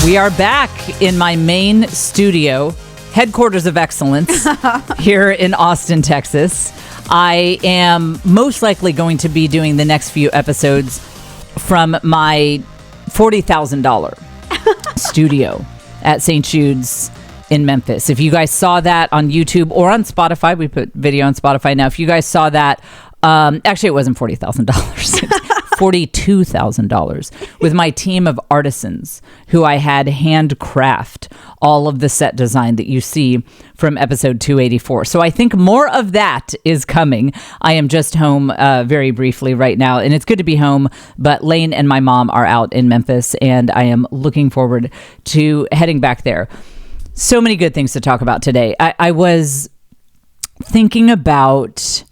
We are back in my main studio, headquarters of excellence, here in Austin, Texas. I am most likely going to be doing the next few episodes from my $40,000 studio at St. Jude's in Memphis. If you guys saw that on YouTube or on Spotify, we put video on Spotify now. If you guys saw that, actually it wasn't $40,000. $42,000 with my team of artisans who I had handcraft all of the set design that you see from episode 284. So I think more of that is coming. I am just home very briefly right now, and it's good to be home, but Leanne and my mom are out in Memphis, and I am looking forward to heading back there. So many good things to talk about today. I was thinking about,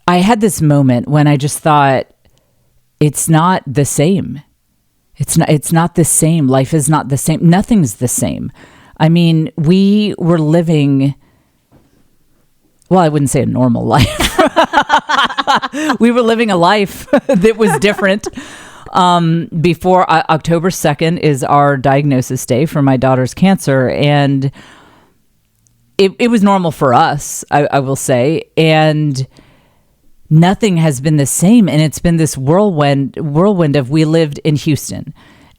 I had this moment when I just thought, it's not the same. It's not the same. Life is not the same. Nothing's the same. I mean, we were living, well, I wouldn't say a normal life. We were living a life that was different. Before October 2nd is our diagnosis day for my daughter's cancer. And it was normal for us, I will say. And nothing has been the same. And it's been this whirlwind of, we lived in Houston,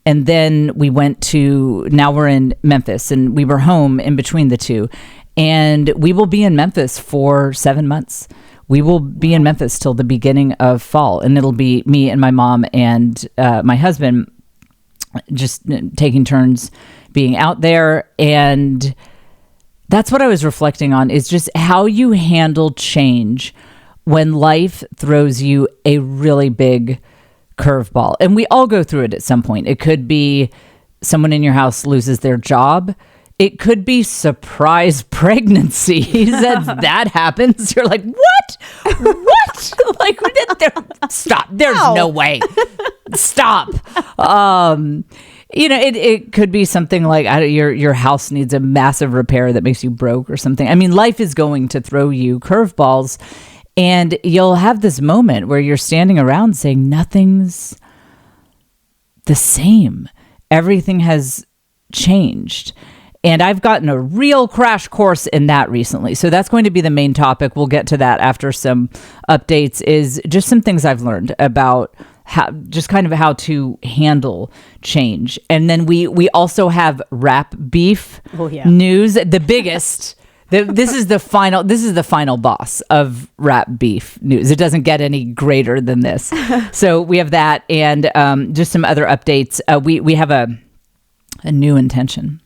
and then we went to, now we're in Memphis, and we were home in between the two. And we will be in Memphis for 7 months. We will be in Memphis till the beginning of fall. And it'll be me and my mom and my husband just taking turns being out there. And that's what I was reflecting on, is just how you handle change when life throws you a really big curveball. And we all go through it at some point. It could be someone in your house loses their job. It could be surprise pregnancies. that happens. You're like, what? Like, stop. There's no way. Stop. It could be something like your house needs a massive repair that makes you broke or something. I mean, life is going to throw you curveballs. And you'll have this moment where you're standing around saying, nothing's the same. Everything has changed. And I've gotten a real crash course in that recently. So that's going to be the main topic. We'll get to that after some updates, is just some things I've learned about how to handle change. And then we also have rap beef news, the biggest. This is the final boss of rap beef news. It doesn't get any greater than this. So we have that, and just some other updates. We have a new intention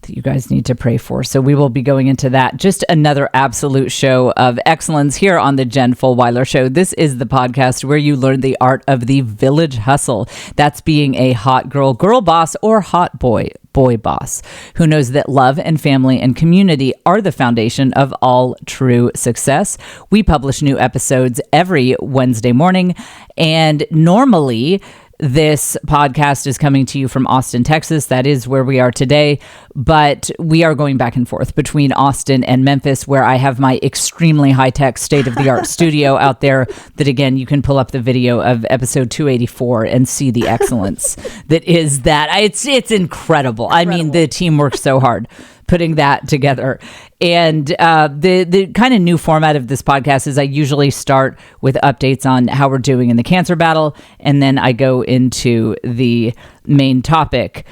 that you guys need to pray for. So we will be going into that. Just another absolute show of excellence here on the Jen Fulwiler Show. This is the podcast where you learn the art of the village hustle. That's being a hot girl boss, or hot boy boss, who knows that love and family and community are the foundation of all true success. We publish new episodes every Wednesday morning, and normally this podcast is coming to you from Austin, Texas. That is where we are today. But we are going back and forth between Austin and Memphis, where I have my extremely high-tech, state-of-the-art studio out there that, again, you can pull up the video of episode 284 and see the excellence that is that. It's incredible. I mean, the team works so hard putting that together. And the kind of new format of this podcast is I usually start with updates on how we're doing in the cancer battle, and then I go into the main topic.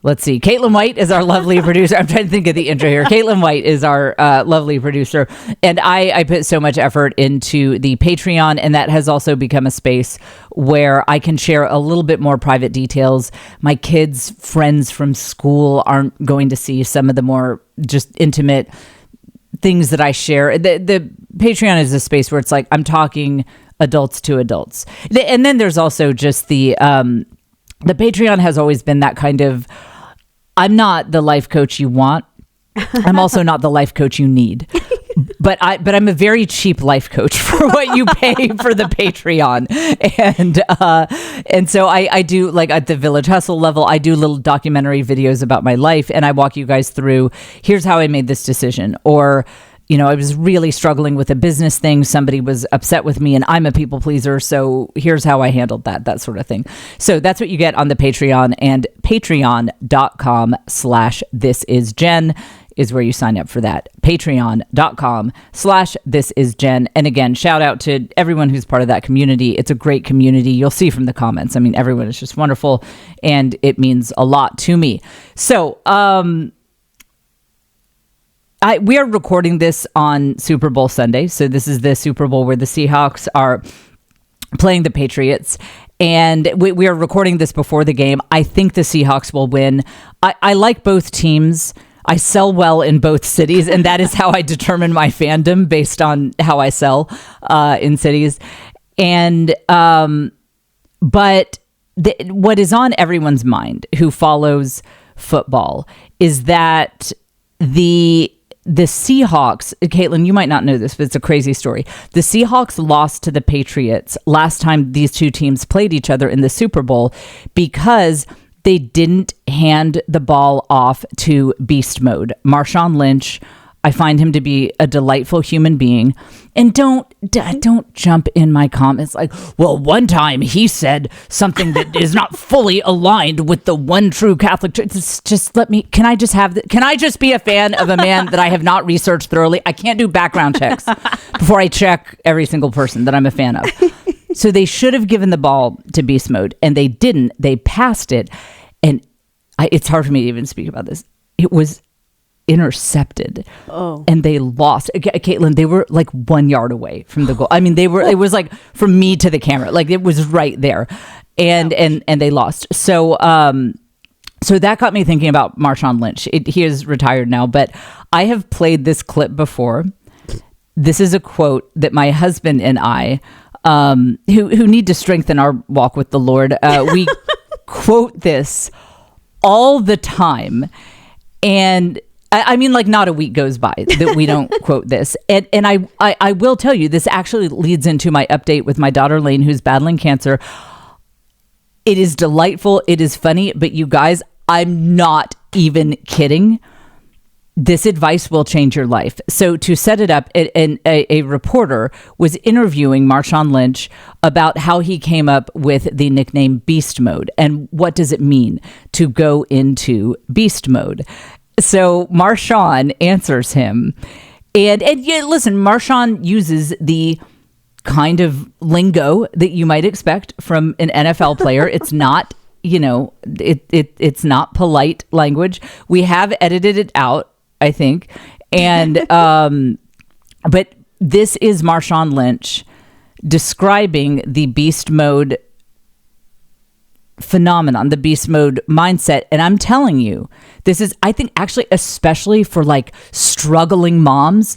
Let's see. Caitlin White is our lovely producer. I'm trying to think of the intro here. Caitlin White is our lovely producer. And I put so much effort into the Patreon, and that has also become a space where I can share a little bit more private details. My kids' friends from school aren't going to see some of the more just intimate things that I share. The Patreon is a space where it's like I'm talking adults to adults. And then there's also just the Patreon has always been that kind of, I'm not the life coach you want. I'm also not the life coach you need. But I'm a very cheap life coach for what you pay for the Patreon. And so I do, like, at the Village Hustle level, I do little documentary videos about my life, and I walk you guys through, here's how I made this decision, or I was really struggling with a business thing. Somebody was upset with me and I'm a people pleaser. So here's how I handled that sort of thing. So that's what you get on the Patreon, and patreon.com/thisisjen is where you sign up for that. Patreon.com/thisisjen. And again, shout out to everyone who's part of that community. It's a great community. You'll see from the comments. I mean, everyone is just wonderful and it means a lot to me. So, we are recording this on Super Bowl Sunday. So this is the Super Bowl where the Seahawks are playing the Patriots. And we are recording this before the game. I think the Seahawks will win. I like both teams. I sell well in both cities, and that is how I determine my fandom, based on how I sell in cities. And but what is on everyone's mind who follows football is that the Seahawks, Caitlin, you might not know this, but it's a crazy story. The Seahawks lost to the Patriots last time these two teams played each other in the Super Bowl because they didn't hand the ball off to Beast Mode. Marshawn Lynch, I find him to be a delightful human being. And don't jump in my comments like, well, one time he said something that is not fully aligned with the one true Catholic Church. Just can I just be a fan of a man that I have not researched thoroughly? I can't do background checks before I check every single person that I'm a fan of. So they should have given the ball to Beast Mode, and they didn't. They passed it, and it's hard for me to even speak about this. It was intercepted, and they lost. Caitlin, they were like 1 yard away from the goal. I mean, it was like from me to the camera, like it was right there, and they lost. So so that got me thinking about Marshawn Lynch. He is retired now, but I have played this clip before. This is a quote that my husband and I, who need to strengthen our walk with the Lord, we quote this all the time. And I mean, like, not a week goes by that we don't quote this. And I will tell you, this actually leads into my update with my daughter, Leanne, who's battling cancer. It is delightful. It is funny. But you guys, I'm not even kidding. This advice will change your life. So to set it up, a reporter was interviewing Marshawn Lynch about how he came up with the nickname Beast Mode and what does it mean to go into Beast Mode. So Marshawn answers him. And yeah, listen, Marshawn uses the kind of lingo that you might expect from an NFL player. It's not, it's not polite language. We have edited it out, I think. And, but this is Marshawn Lynch describing the Beast Mode phenomenon, the Beast Mode mindset. And I'm telling you, this is, I think, actually, especially for like struggling moms,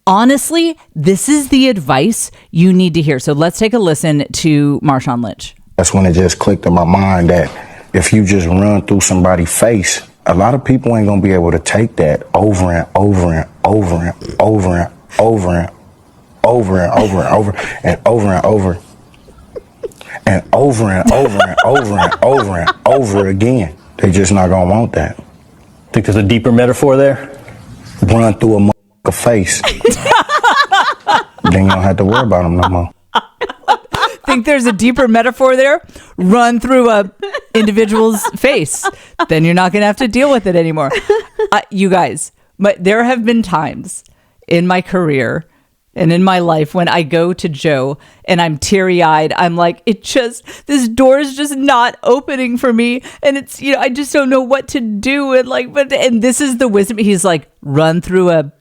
honestly, this is the advice you need to hear. So let's take a listen to Marshawn Lynch. That's when it just clicked in my mind that if you just run through somebody's face, a lot of people ain't gonna be able to take that over and over and over and over and over and over and over and over and over and over and over and over and over and over and over again. They just not gonna want that. Think there's a deeper metaphor there? Run through a motherfucker face. Then you don't have to worry about them no more. Think there's a deeper metaphor there? Run through a individual's face. Then you're not going to have to deal with it anymore. You guys, there have been times in my career and in my life when I go to Joe and I'm teary-eyed. I'm like, this door is just not opening for me. And it's, I just don't know what to do. And this is the wisdom. He's like, run through a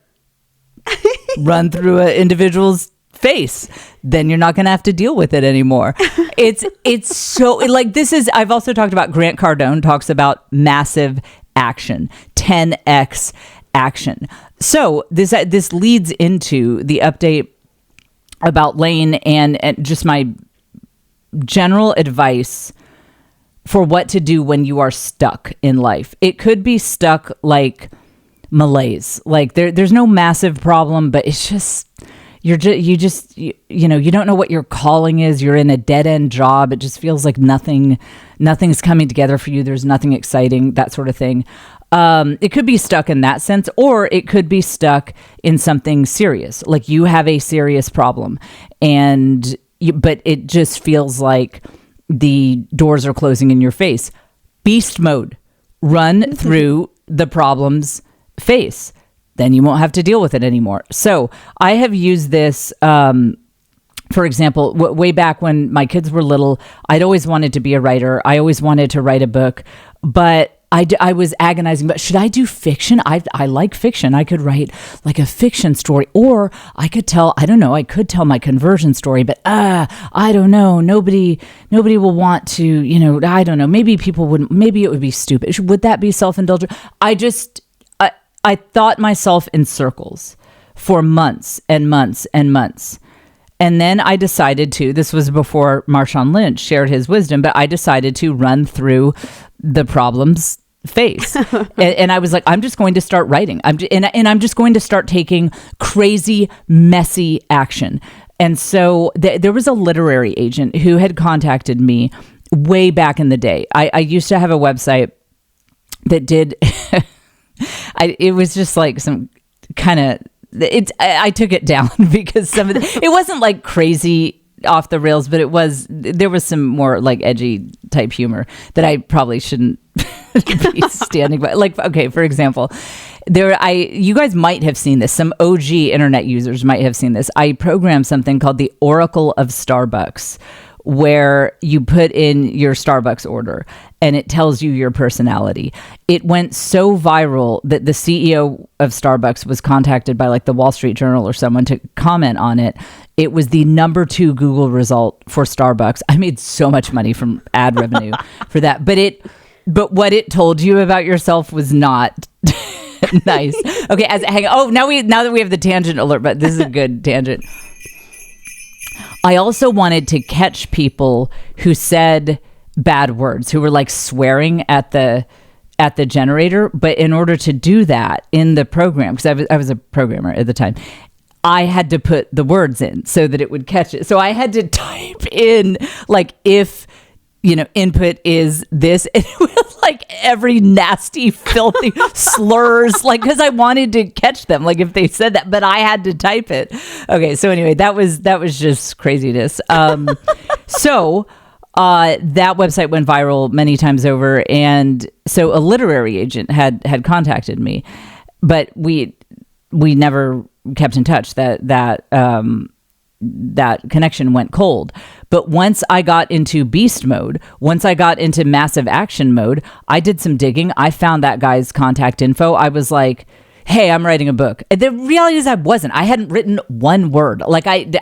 individual's face, then you're not going to have to deal with it anymore. It's so like, this is, I've also talked about, Grant Cardone talks about massive action, 10x action. So this leads into the update about Lane and just my general advice for what to do when you are stuck in life. It could be stuck like malaise, like there's no massive problem, but it's just, you don't know what your calling is. You're in a dead end job. It just feels like nothing's coming together for you. There's nothing exciting, that sort of thing. It could be stuck in that sense, or it could be stuck in something serious. Like you have a serious problem but it just feels like the doors are closing in your face. Beast mode. Run through the problem's face. Then you won't have to deal with it anymore. So I have used this, for example, way back when my kids were little, I'd always wanted to be a writer. I always wanted to write a book, but I was agonizing, but should I do fiction? I like fiction. I could write like a fiction story, or I could tell my conversion story, but I don't know. Nobody will want to, I don't know. Maybe people wouldn't, maybe it would be stupid. Would that be self-indulgent? I thought myself in circles for months and months and months. And then I decided this was before Marshawn Lynch shared his wisdom, but I decided to run through the problem's face. and I was like, I'm just going to start writing. I'm just going to start taking crazy, messy action. And so there was a literary agent who had contacted me way back in the day. I used to have a website that did, it was just like some kind of, I took it down because some of it wasn't like crazy off the rails, but there was some more like edgy type humor that I probably shouldn't be standing by. Like, okay, for example, you guys might have seen this. Some OG internet users might have seen this. I programmed something called the Oracle of Starbucks, where you put in your Starbucks order and it tells you your personality. It went so viral that the CEO of Starbucks was contacted by like the Wall Street Journal or someone to comment on it. It was the number 2 Google result for Starbucks. I made so much money from ad revenue for that. But what it told you about yourself was not nice. Okay, now that we have the tangent alert, but this is a good tangent. I also wanted to catch people who said bad words, who were like swearing at the generator. But in order to do that in the program, because I was a programmer at the time, I had to put the words in so that it would catch it. So I had to type in like, if, input is this, and it was like every nasty, filthy slurs, like, because I wanted to catch them, like if they said that, but I had to type it. Okay, so anyway, that was just craziness. So that website went viral many times over, and so a literary agent had contacted me, but we never kept in touch. That connection went cold. But once I got into beast mode, once I got into massive action mode, I did some digging. I found that guy's contact info. I was like, hey, I'm writing a book. The reality is I wasn't. I hadn't written one word. Like and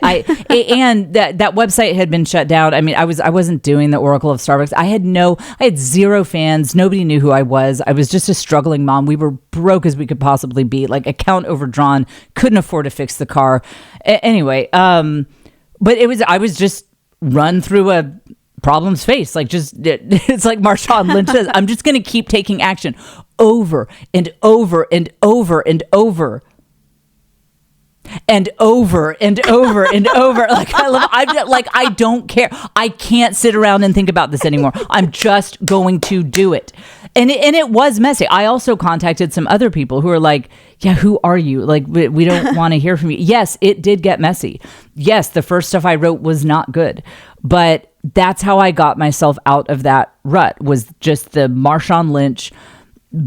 that website had been shut down. I mean, I wasn't doing the Oracle of Starbucks. I had 0 fans. Nobody knew who I was. I was just a struggling mom. We were broke as we could possibly be, like account overdrawn, couldn't afford to fix the car. Anyway, but I was just run through a problem's face. Like it's like Marshawn Lynch says, I'm just going to keep taking action over and over and over and over and over and over and over. Like I don't care. I can't sit around and think about this anymore. I'm just going to do it. And it was messy. I also contacted some other people who are like, yeah, who are you? Like, we don't want to hear from you. Yes, it did get messy. Yes, the first stuff I wrote was not good. But that's how I got myself out of that rut, was just the Marshawn Lynch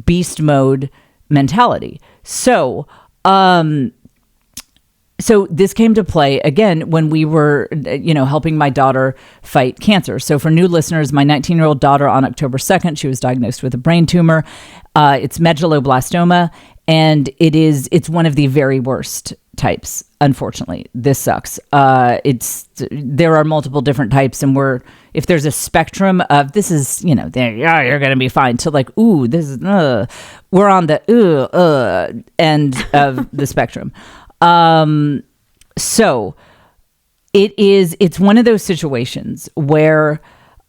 beast mode mentality. So this came to play again when we were, helping my daughter fight cancer. So for new listeners, my 19-year-old daughter on October 2nd, she was diagnosed with a brain tumor. It's medulloblastoma, and it's one of the very worst types. Unfortunately, this sucks. There are multiple different types, and if there's a spectrum of this is, you're going to be fine, to like, ooh, this is, we're on the end of the spectrum. So it's one of those situations where,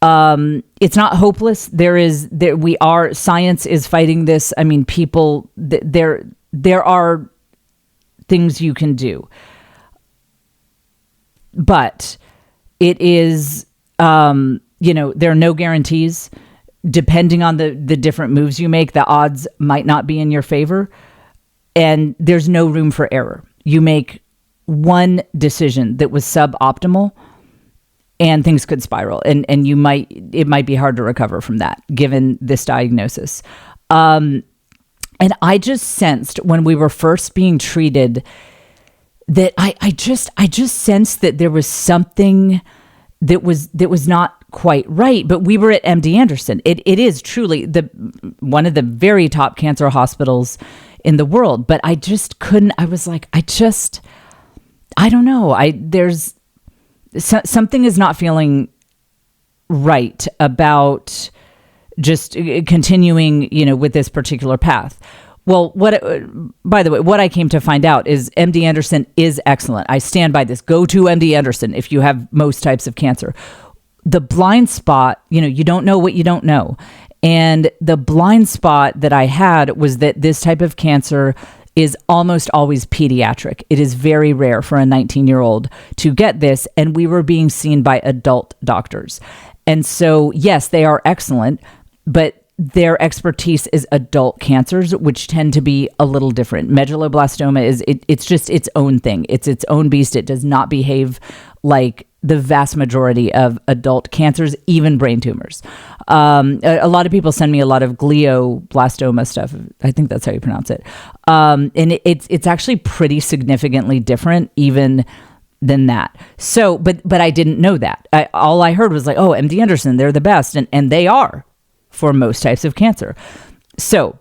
it's not hopeless. Science is fighting this. I mean, people, there are things you can do, but it is, there are no guarantees. depending on the different moves you make, the odds might not be in your favor. And there's no room for error. You make one decision that was suboptimal and things could spiral. And it might be hard to recover from that given this diagnosis. And I just sensed when we were first being treated that I just sensed that there was something that was not quite right. But we were at MD Anderson. It is truly one of the very top cancer hospitals in the world. But I just couldn't. I was like, I don't know. There's something is not feeling right about just continuing, with this particular path. Well, by the way, what I came to find out is MD Anderson is excellent. I stand by this. Go to MD Anderson if you have most types of cancer. The blind spot, you don't know what you don't know. And the blind spot that I had was that this type of cancer is almost always pediatric. It is very rare for a 19-year-old to get this, and we were being seen by adult doctors. And so, yes, they are excellent, but their expertise is adult cancers, which tend to be a little different. Medulloblastoma it's just its own thing. It's its own beast. It does not behave like the vast majority of adult cancers, even brain tumors. A lot of people send me a lot of glioblastoma stuff. I think that's how you pronounce it. And it's actually pretty significantly different even than that. So, but I didn't know that. All I heard was like, oh, MD Anderson, they're the best. And they are for most types of cancer. So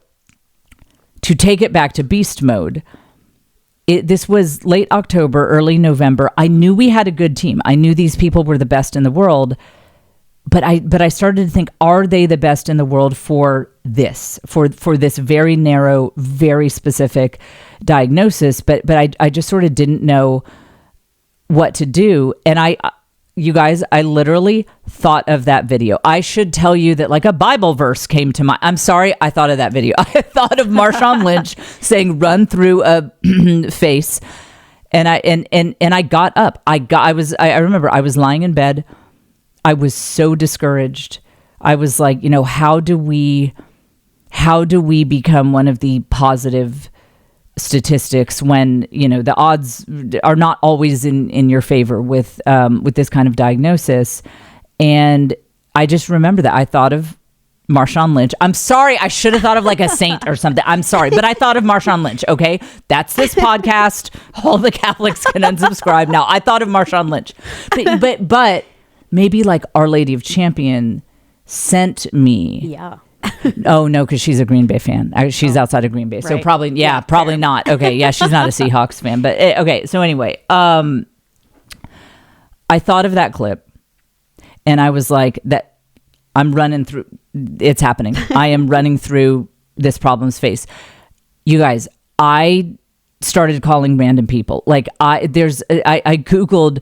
to take it back to beast mode, this was late October, early November. I knew we had a good team. I knew these people were the best in the world, but I started to think, are they the best in the world for this very narrow, very specific diagnosis? But I just sort of didn't know what to do. And you guys, I literally thought of that video. I should tell you that like a Bible verse came to mind. I'm sorry, I thought of that video. I thought of Marshawn Lynch saying, "Run through a face," and I got up. I remember I was lying in bed. I was so discouraged. I was like, how do we become one of the positive statistics when the odds are not always in your favor with this kind of diagnosis? And I just remember that I thought of Marshawn Lynch. I'm sorry, I should have thought of like a saint or something. I'm sorry, but I thought of Marshawn Lynch. Okay, that's this podcast. All the Catholics can unsubscribe now. I thought of Marshawn Lynch, but maybe like Our Lady of Champion sent me. Yeah. Oh no, because she's a Green Bay fan. She's outside of Green Bay, so right. probably Fair. not. Okay, yeah, she's not a Seahawks fan, but okay. So anyway, I thought of that clip, and I was like, "That I'm running through. It's happening. I am running through this problem's face." You guys, I started calling random people. Like I Googled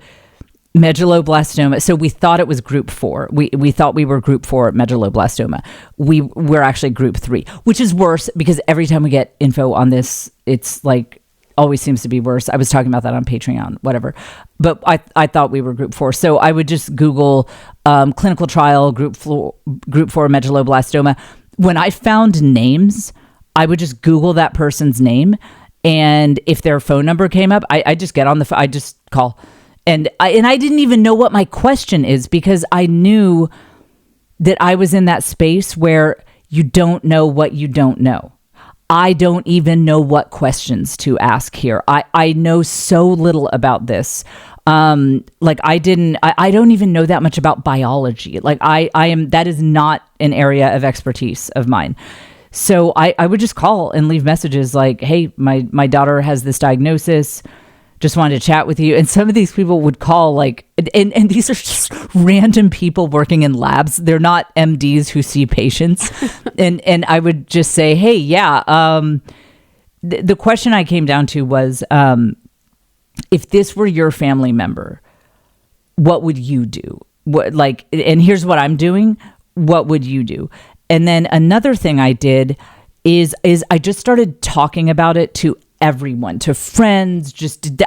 medulloblastoma. So we thought it was group 4. We thought we were group 4 medulloblastoma. We're actually group 3, which is worse because every time we get info on this, it's like always seems to be worse. I was talking about that on Patreon, whatever. But I thought we were group 4. So I would just Google clinical trial group 4 medulloblastoma. When I found names, I would just Google that person's name. And if their phone number came up, I just get on the phone. I just call. And I didn't even know what my question is because I knew that I was in that space where you don't know what you don't know. I don't even know what questions to ask here. I know so little about this. I don't even know that much about biology. Like that is not an area of expertise of mine. So I would just call and leave messages like, hey, my daughter has this diagnosis. Just wanted to chat with you. And some of these people would call like, and these are just random people working in labs. They're not MDs who see patients. and I would just say, hey, yeah. The question I came down to was, if this were your family member, what would you do? And here's what I'm doing. What would you do? And then another thing I did is I just started talking about it to everyone, to friends.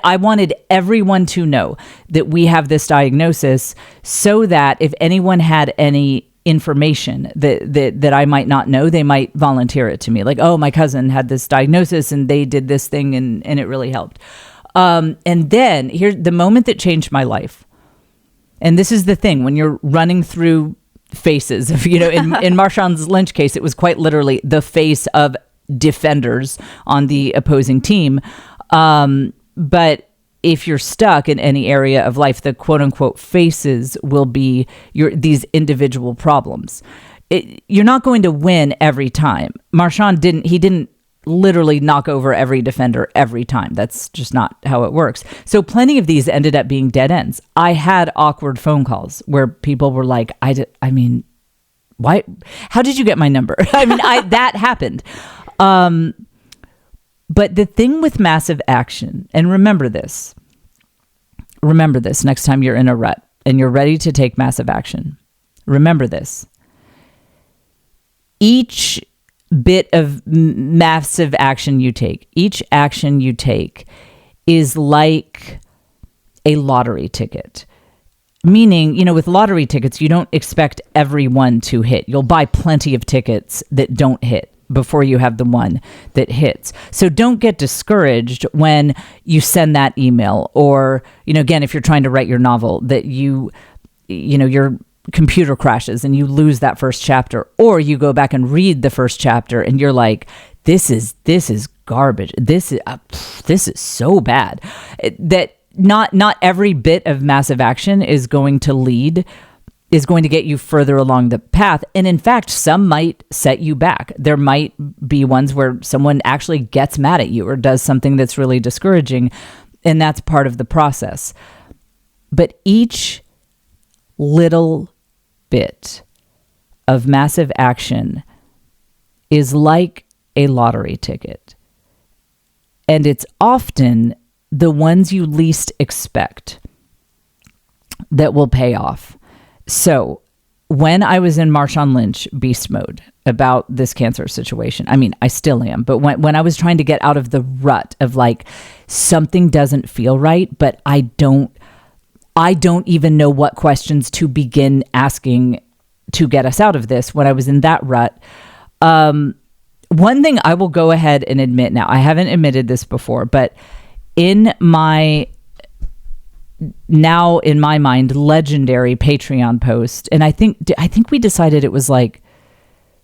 I wanted everyone to know that we have this diagnosis so that if anyone had any information that I might not know. They might volunteer it to me. Like, oh, my cousin had this diagnosis and they did this thing and it really helped. And then here's the moment that changed my life. And this is the thing, when you're running through faces of, in Marshawn Lynch case, it was quite literally the face of defenders on the opposing team. But if you're stuck in any area of life, the quote unquote faces will be these individual problems. You're not going to win every time. Marshawn didn't literally knock over every defender every time. That's just not how it works. So plenty of these ended up being dead ends. I had awkward phone calls where people were like, why? How did you get my number? That happened. But the thing with massive action, and remember this next time you're in a rut and you're ready to take massive action. Remember this. Each bit of massive action you take, each action you take is like a lottery ticket. Meaning, with lottery tickets, you don't expect everyone to hit. You'll buy plenty of tickets that don't hit before you have the one that hits. So don't get discouraged when you send that email, or, again, if you're trying to write your novel, that your computer crashes and you lose that first chapter, or you go back and read the first chapter and you're like, this is garbage. This is so bad. That not every bit of massive action is going to get you further along the path. And in fact, some might set you back. There might be ones where someone actually gets mad at you or does something that's really discouraging, and that's part of the process. But each little bit of massive action is like a lottery ticket. And it's often the ones you least expect that will pay off. So when I was in Marshawn Lynch beast mode about this cancer situation, I still am, but when I was trying to get out of the rut of like, something doesn't feel right, but I don't even know what questions to begin asking to get us out of this. When I was in that rut, one thing I will go ahead and admit now, I haven't admitted this before, but in my mind, legendary Patreon post, and I think we decided it was like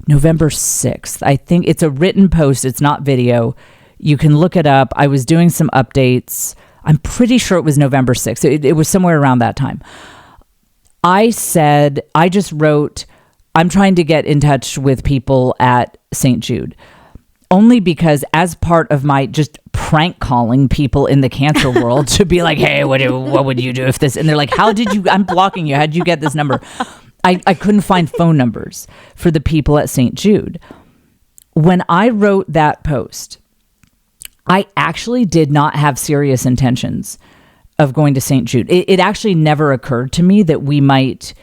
November 6th. I think it's a written post. It's not video. You can look it up. I was doing some updates. I'm pretty sure it was November 6th. It was somewhere around that time. I just wrote, I'm trying to get in touch with people at St. Jude. Only because as part of my just prank calling people in the cancer world to be like, hey, what would you do if this? And they're like, I'm blocking you. How'd you get this number? I couldn't find phone numbers for the people at St. Jude. When I wrote that post, I actually did not have serious intentions of going to St. Jude. It actually never occurred to me that we might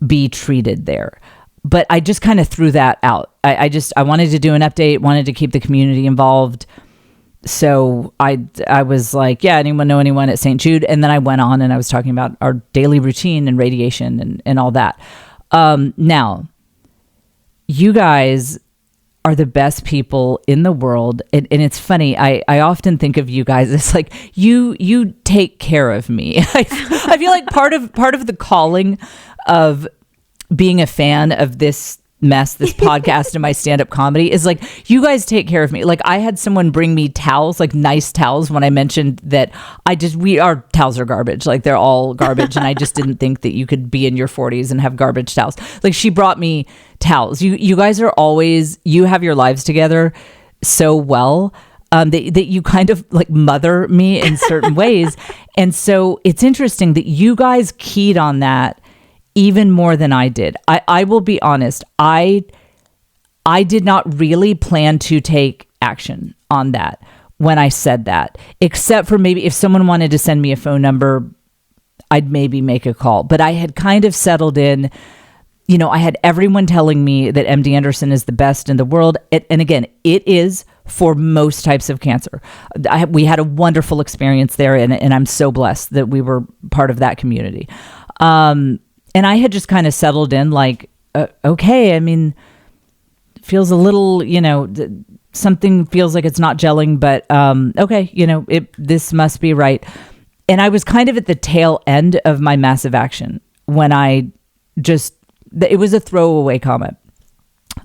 be treated there. But I just kind of threw that out. I wanted to do an update, wanted to keep the community involved. So I was like, yeah, anyone know anyone at St. Jude? And then I went on and I was talking about our daily routine and radiation and all that. Now, you guys are the best people in the world. And it's funny. I often think of you guys as like, you take care of me. I feel like part of the calling of being a fan of this mess, this podcast and my stand-up comedy is like, you guys take care of me. Like, I had someone bring me towels, like nice towels, when I mentioned that our towels are garbage. Like, they're all garbage. And I just didn't think that you could be in your 40s and have garbage towels. Like, she brought me towels. You guys are always, you have your lives together so well. That you kind of like mother me in certain ways. And so it's interesting that you guys keyed on that even more than I did. I will be honest. I did not really plan to take action on that when I said that, except for maybe if someone wanted to send me a phone number, I'd maybe make a call. But I had kind of settled in. I had everyone telling me that MD Anderson is the best in the world. And again, it is for most types of cancer. We had a wonderful experience there, and I'm so blessed that we were part of that community. And I had just kind of settled in like, okay, I mean, feels a little, something feels like it's not gelling, but okay, this must be right. And I was kind of at the tail end of my massive action when it was a throwaway comment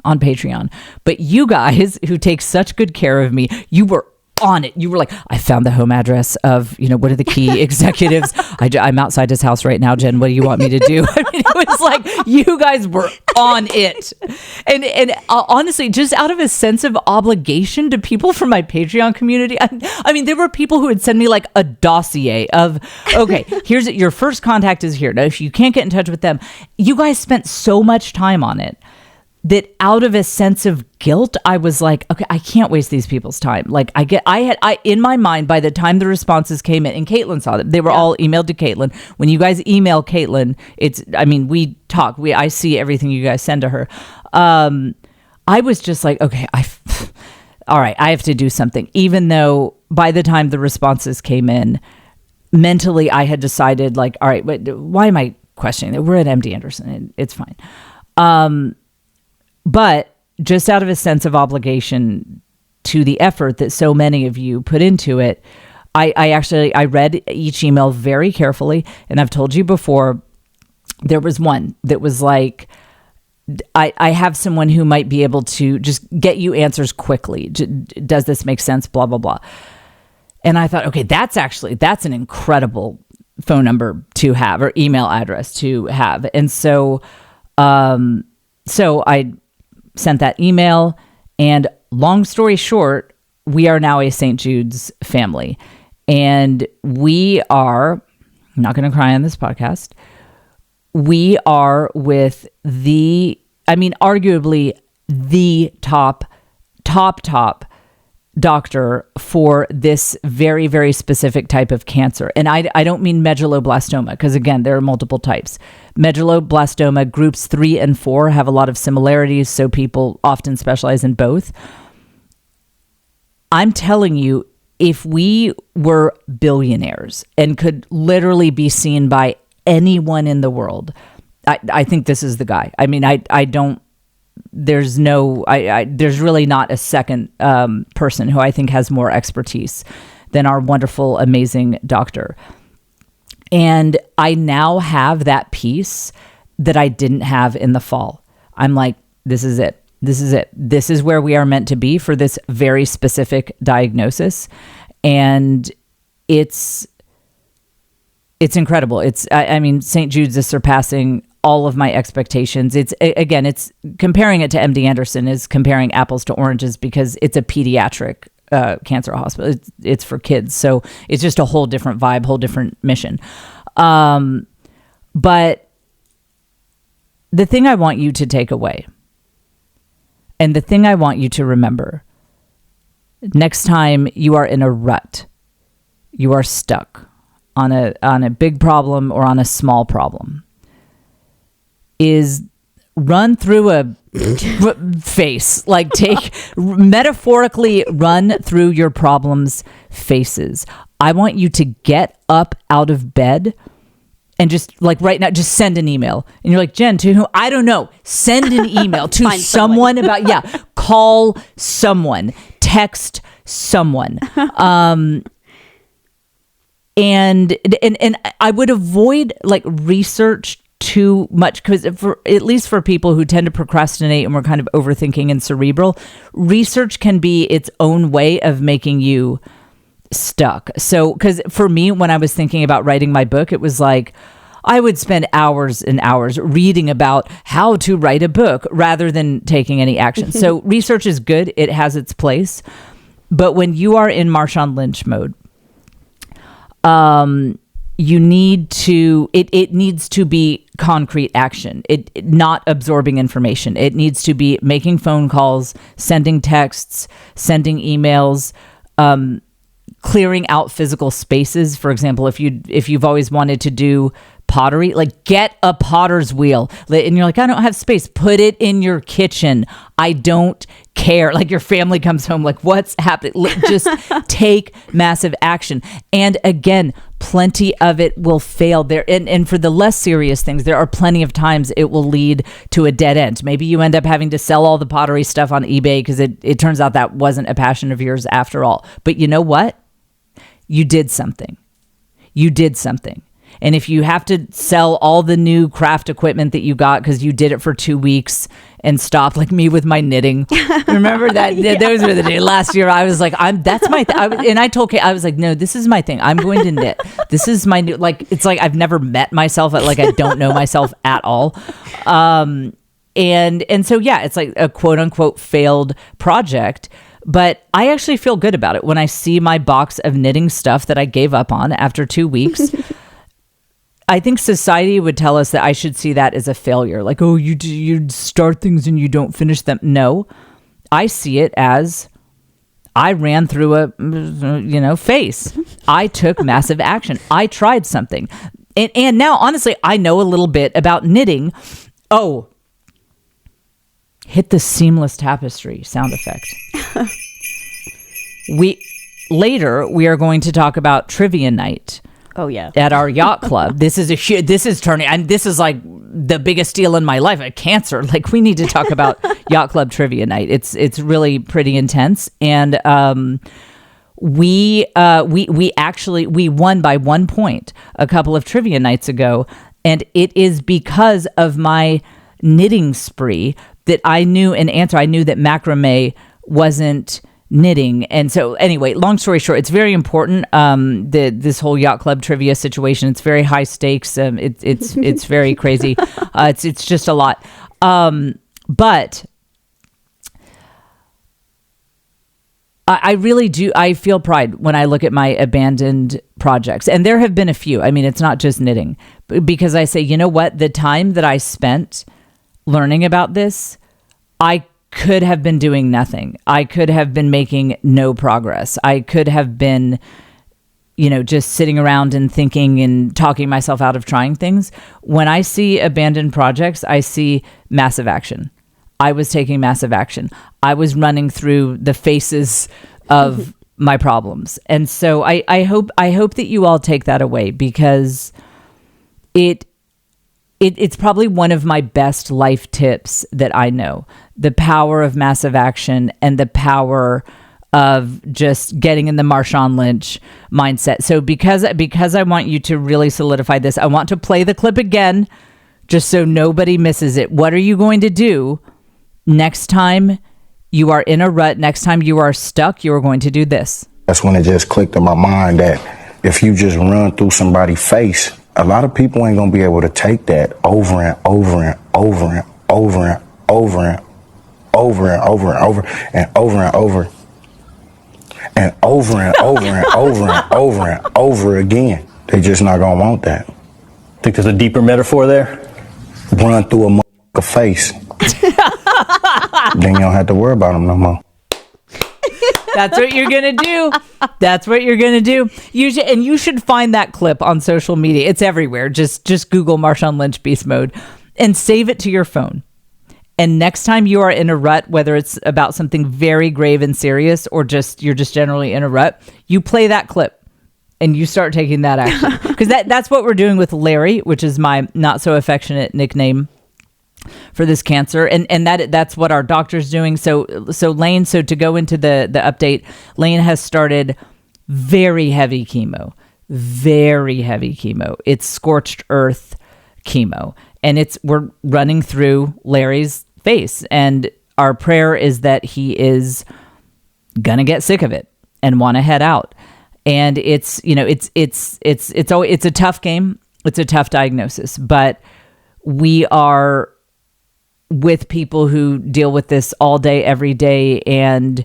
on Patreon. But you guys who take such good care of me, you were on it. You were like, I found the home address of, what are the key executives? I'm outside his house right now, Jen. What do you want me to do? I mean, it was like, you guys were on it. And honestly, just out of a sense of obligation to people from my Patreon community. I mean, there were people who would send me like a dossier of, okay, here's it. Your first contact is here. Now, if you can't get in touch with them, you guys spent so much time on it that out of a sense of guilt, I was like, okay, I can't waste these people's time. Like I in my mind, by the time the responses came in, and Caitlin saw them, they were all emailed to Caitlin. When you guys email Caitlin, we talk, I see everything you guys send to her. I was just like, okay, all right, I have to do something. Even though by the time the responses came in, mentally I had decided like, all right, why am I questioning that? We're at MD Anderson and it's fine. But just out of a sense of obligation to the effort that so many of you put into it, I read each email very carefully. And I've told you before, there was one that was like, I have someone who might be able to just get you answers quickly. Does this make sense? Blah, blah, blah. And I thought, okay, that's an incredible phone number to have or email address to have. And so I sent that email, and long story short, we are now a St. Jude's family. And we are, I'm not going to cry on this podcast, we are with arguably the top doctor for this very, very specific type of cancer. And I don't mean medulloblastoma, because again, there are multiple types. Medulloblastoma groups 3 and 4 have a lot of similarities, so people often specialize in both. I'm telling you, if we were billionaires and could literally be seen by anyone in the world, I think this is the guy. I mean, there's really not a second person who I think has more expertise than our wonderful, amazing doctor. And I now have that piece that I didn't have in the fall. I'm like, this is it. This is it. This is where we are meant to be for this very specific diagnosis. And it's incredible. St. Jude's is surpassing all of my expectations. It's comparing it to MD Anderson is comparing apples to oranges, because it's a pediatric cancer hospital. It's for kids. So it's just a whole different vibe, whole different mission. But the thing I want you to take away, and the thing I want you to remember, next time you are in a rut, you are stuck on a big problem or on a small problem, is run through a face, like metaphorically run through your problems' faces. I want you to get up out of bed and just like right now, just send an email. And you're like, Jen, to who? I don't know. Send an email to someone call someone, text someone. And I would avoid like research too much, because at least for people who tend to procrastinate and we're kind of overthinking and cerebral, research can be its own way of making you stuck. So, because for me, when I was thinking about writing my book, it was like I would spend hours and hours reading about how to write a book rather than taking any action. So research is good. It has its place. But when you are in Marshawn Lynch mode, you need to, it needs to be concrete action. It not absorbing information. It needs to be making phone calls, sending texts, sending emails, clearing out physical spaces. For example, if you've always wanted to do pottery, like get a potter's wheel, and you're like, I don't have space, put it in your kitchen. I don't care. Like your family comes home, like what's happening? Just take massive action. And again, plenty of it will fail there. And for the less serious things, there are plenty of times it will lead to a dead end. Maybe you end up having to sell all the pottery stuff on eBay because it turns out that wasn't a passion of yours after all. But you know what? You did something. You did something. And if you have to sell all the new craft equipment that you got because you did it for 2 weeks and stopped, like me with my knitting. Remember that? Yeah. Those were the days. Last year, I was like, that's my thing. And I told Kate, I was like, no, this is my thing. I'm going to knit. This is my new, like, it's like I've never met myself. Like, I don't know myself at all. And so, yeah, it's like a quote unquote failed project. But I actually feel good about it when I see my box of knitting stuff that I gave up on after 2 weeks. I think society would tell us that I should see that as a failure. Like, oh, you start things and you don't finish them. No, I see it as I ran through a, phase. I took massive action. I tried something. And now, honestly, I know a little bit about knitting. Oh, hit the seamless tapestry sound effect. Later, we are going to talk about trivia night. Oh yeah. At our yacht club. This is turning, and this is like the biggest deal in my life, a cancer. Like, we need to talk about yacht club trivia night. It's really pretty intense. And we won by 1 point a couple of trivia nights ago. And it is because of my knitting spree that I knew an answer. I knew that macrame wasn't knitting. And so anyway, long story short, it's very important. This whole yacht club trivia situation, it's very high stakes. It's very crazy. It's just a lot. But I really do. I feel pride when I look at my abandoned projects, and there have been a few. I mean, it's not just knitting, because I say, you know what, the time that I spent learning about this, I could have been doing nothing. I could have been making no progress. I could have been, just sitting around and thinking and talking myself out of trying things. When I see abandoned projects, I see massive action. I was taking massive action. I was running through the faces of my problems. And so I hope that you all take that away, because it's probably one of my best life tips that I know. The power of massive action and the power of just getting in the Marshawn Lynch mindset. So because I want you to really solidify this, I want to play the clip again, just so nobody misses it. What are you going to do next time you are in a rut? Next time you are stuck, you are going to do this. That's when it just clicked in my mind that if you just run through somebody's face, a lot of people ain't gonna be able to take that over and over and over and over and over and over and over and over and over and over and over and over and over and over and over again. They just not gonna want that. Think there's a deeper metaphor there? Run through a motherfucker face. Then you don't have to worry about them no more. That's what you're going to do. That's what you're going to do. You should find that clip on social media. It's everywhere. Just Google Marshawn Lynch Beast Mode and save it to your phone. And next time you are in a rut, whether it's about something very grave and serious or you're just generally in a rut, you play that clip and you start taking that action. Because that's what we're doing with Larry, which is my not so affectionate nickname for this cancer, and that's what our doctor's doing. So Lane, to go into the update, Lane has started very heavy chemo. It's scorched earth chemo, and we're running through Larry's face, and our prayer is that he is gonna get sick of it and want to head out. And it's a tough game. It's a tough diagnosis, but we are with people who deal with this all day, every day. And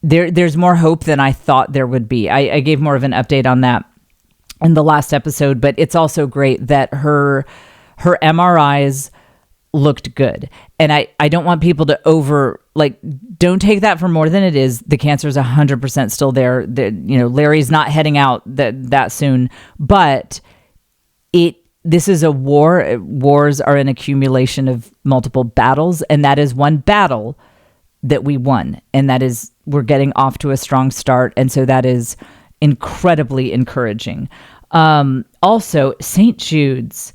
there's more hope than I thought there would be. I gave more of an update on that in the last episode, but it's also great that her MRIs looked good. And I don't want people to don't take that for more than it is. The cancer is 100% still there. Larry's not heading out that soon, but this is a war. Wars are an accumulation of multiple battles, and that is one battle that we won, and that is we're getting off to a strong start. And so that is incredibly encouraging. Also, St. Jude's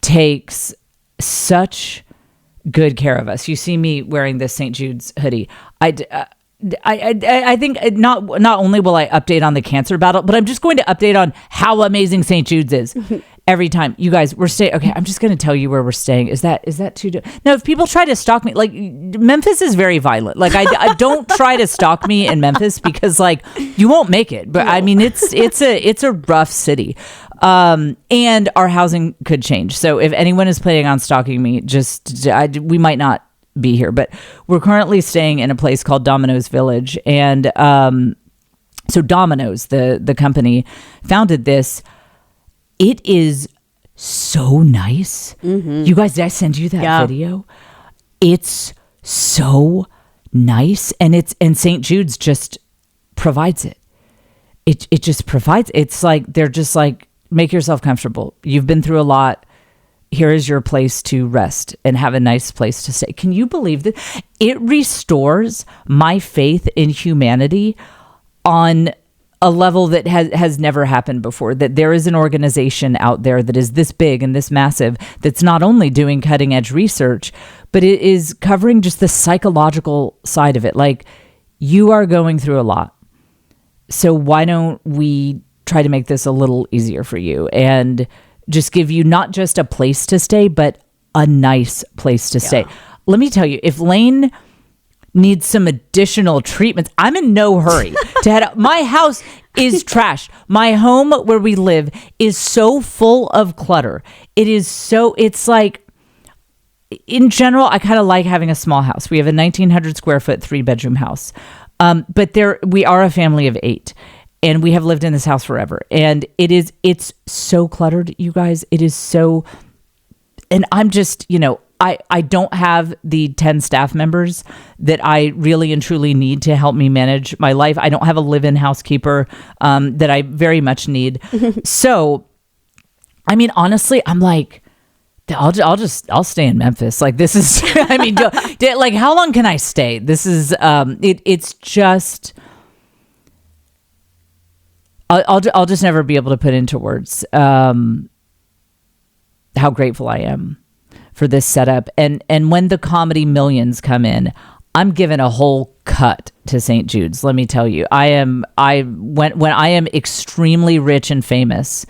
takes such good care of us. You see me wearing this St. Jude's hoodie. I think not only will I update on the cancer battle, but I'm just going to update on how amazing St. Jude's is every time. You guys, we're staying. Okay, I'm just going to tell you where we're staying. Is that too? No, if people try to stalk me, like Memphis is very violent. Like I don't try to stalk me in Memphis because like you won't make it. But I mean, it's a rough city. And our housing could change. So if anyone is planning on stalking me, we might not be here, but we're currently staying in a place called Domino's Village. And so Domino's, the company, founded this. It is so nice. Mm-hmm. You guys, did I send you that video? It's so nice. And St. Jude's just provides it. It just provides. It's like, they're just like, make yourself comfortable. You've been through a lot. Here is your place to rest and have a nice place to stay. Can you believe that? It restores my faith in humanity on a level that has never happened before, that there is an organization out there that is this big and this massive, that's not only doing cutting edge research, but it is covering just the psychological side of it. Like, you are going through a lot. So why don't we try to make this a little easier for you and just give you not just a place to stay, but a nice place to stay. Let me tell you, if Lane needs some additional treatments, I'm in no hurry to head out. My house is trash. My home where we live is so full of clutter. It's like, in general, I kind of like having a small house. We have a 1,900 square foot, 3-bedroom house. But we are a family of 8. And we have lived in this house forever. And it's so cluttered, you guys. It is so, and I'm just, I don't have the 10 staff members that I really and truly need to help me manage my life. I don't have a live-in housekeeper that I very much need. So, I mean, honestly, I'm like, I'll stay in Memphis. Like, this is, I mean, like, how long can I stay? This is, it's just, I'll just never be able to put into words how grateful I am for this setup. And when the comedy millions come in, I'm giving a whole cut to St. Jude's. Let me tell you, when I am extremely rich and famous,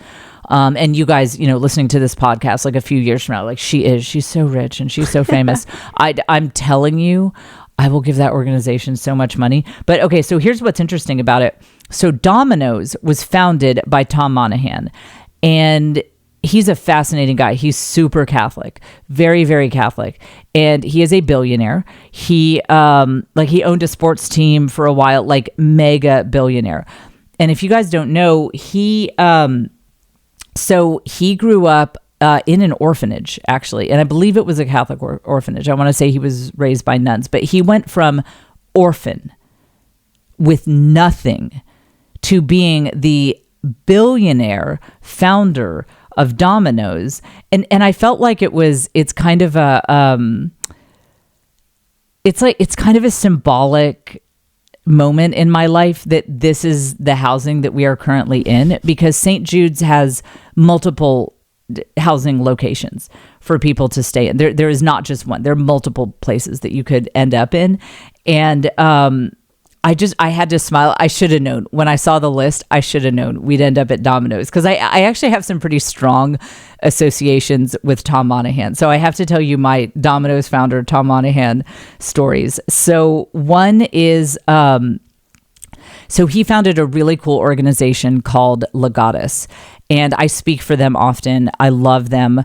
and you guys, listening to this podcast, like a few years from now, like she's so rich and she's so famous. I'm telling you, I will give that organization so much money. But okay, so here's what's interesting about it. So Domino's was founded by Tom Monahan, and he's a fascinating guy. He's super Catholic, very, very Catholic. And he is a billionaire. He owned a sports team for a while, like mega billionaire. And if you guys don't know, he grew up in an orphanage, actually. And I believe it was a Catholic orphanage. I want to say he was raised by nuns, but he went from orphan with nothing to being the billionaire founder of Domino's. And I felt like it's kind of a symbolic moment in my life that this is the housing that we are currently in, because St. Jude's has multiple housing locations for people to stay in. There is not just one. There are multiple places that you could end up in. And I had to smile. I should have known. When I saw the list, I should have known we'd end up at Domino's, because I actually have some pretty strong associations with Tom Monahan. So I have to tell you my Domino's founder, Tom Monahan, stories. So one is, so he founded a really cool organization called Bargatze, and I speak for them often. I love them.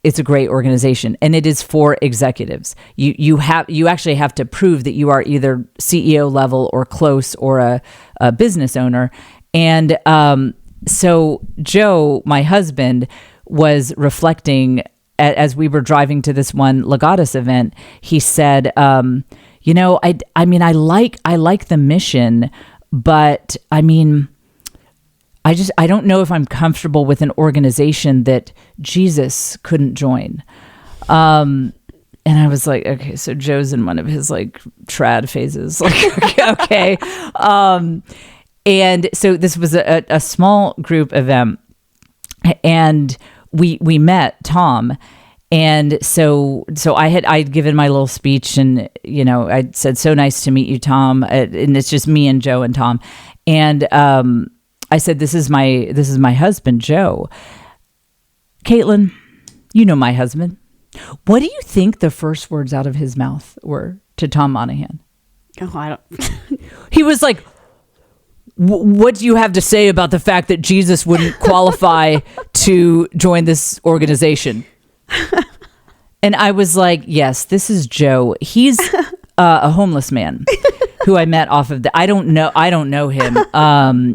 It's a great organization, and it is for executives. You actually have to prove that you are either CEO level or close, or a business owner. And so Joe, my husband, was reflecting as we were driving to this one Bargatze event. He said, I mean, I like the mission, but I mean, I don't know if I'm comfortable with an organization that Jesus couldn't join. And I was like, okay, so Joe's in one of his like trad phases. Like, okay. And so this was a small group event, and we met Tom. And so I'd given my little speech, and I said, "So nice to meet you, Tom." And it's just me and Joe and Tom. And I said, "This is my husband, Joe." Caitlin, you know my husband. What do you think the first words out of his mouth were to Tom Monahan? Oh, I don't. He was like, "What do you have to say about the fact that Jesus wouldn't qualify to join this organization?" And I was like, "Yes, this is Joe. He's a homeless man who I met off of I don't know him.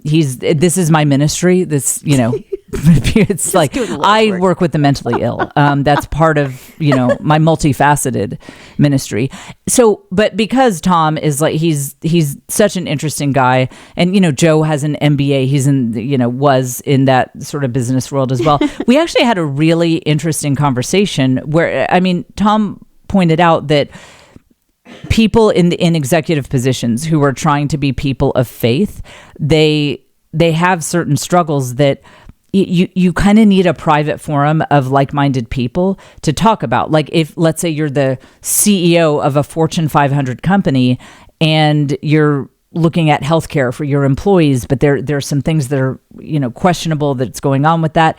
This is my ministry. This, it's like I work with the mentally ill. That's part of, my multifaceted ministry. So, but because Tom is like, he's such an interesting guy, and, Joe has an MBA. He's was in that sort of business world as well. We actually had a really interesting conversation where, Tom pointed out that people in executive positions who are trying to be people of faith, they have certain struggles that you kind of need a private forum of like-minded people to talk about. Like, if, let's say, you're the CEO of a Fortune 500 company and you're looking at healthcare for your employees, but there's some things that are, questionable that's going on with that.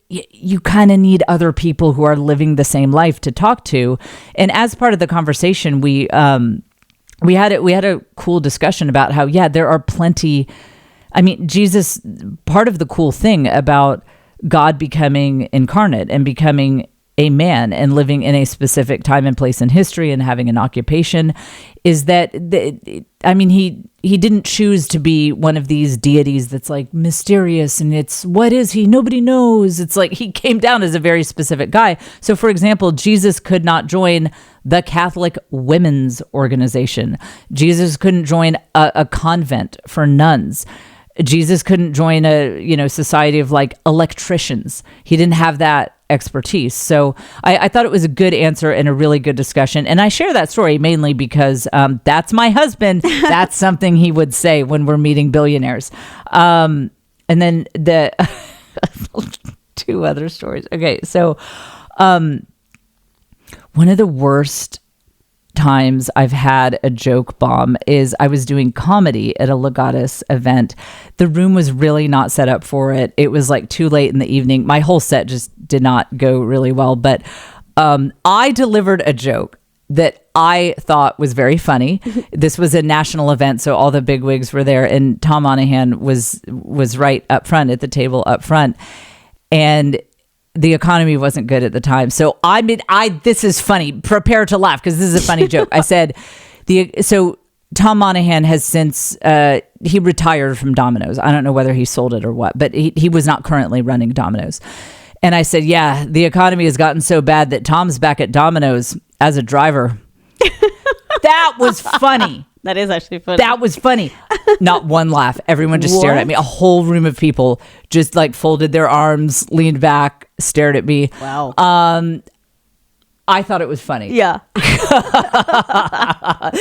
You kind of need other people who are living the same life to talk to. And as part of the conversation, we had a cool discussion about how, there are plenty. Jesus, part of the cool thing about God becoming incarnate and becoming a man and living in a specific time and place in history and having an occupation is that, he didn't choose to be one of these deities that's like mysterious and it's, what is he? Nobody knows. It's like he came down as a very specific guy. So, for example, Jesus could not join the Catholic Women's Organization. Jesus couldn't join a convent for nuns. Jesus couldn't join a society of like electricians. He didn't have that expertise. So I thought it was a good answer and a really good discussion. And I share that story mainly because that's my husband. That's something he would say when we're meeting billionaires. And then the two other stories. Okay, so one of the worst times I've had a joke bomb is I was doing comedy at a Legatus event. The room was really not set up for it. It was like too late in the evening. My whole set just did not go really well, but I delivered a joke that I thought was very funny. This was a national event, so all the bigwigs were there, and Tom Monahan was right up front at the table up front, and the economy wasn't good at the time. So this is funny. Prepare to laugh because this is a funny joke. I said, so Tom Monahan has since, he retired from Domino's. I don't know whether he sold it or what, but he was not currently running Domino's. And I said, yeah, the economy has gotten so bad that Tom's back at Domino's as a driver. That was funny. That is actually funny. That was funny. Not one laugh. Everyone just stared at me. A whole room of people just like folded their arms, leaned back, stared at me. Wow. I thought it was funny. Yeah.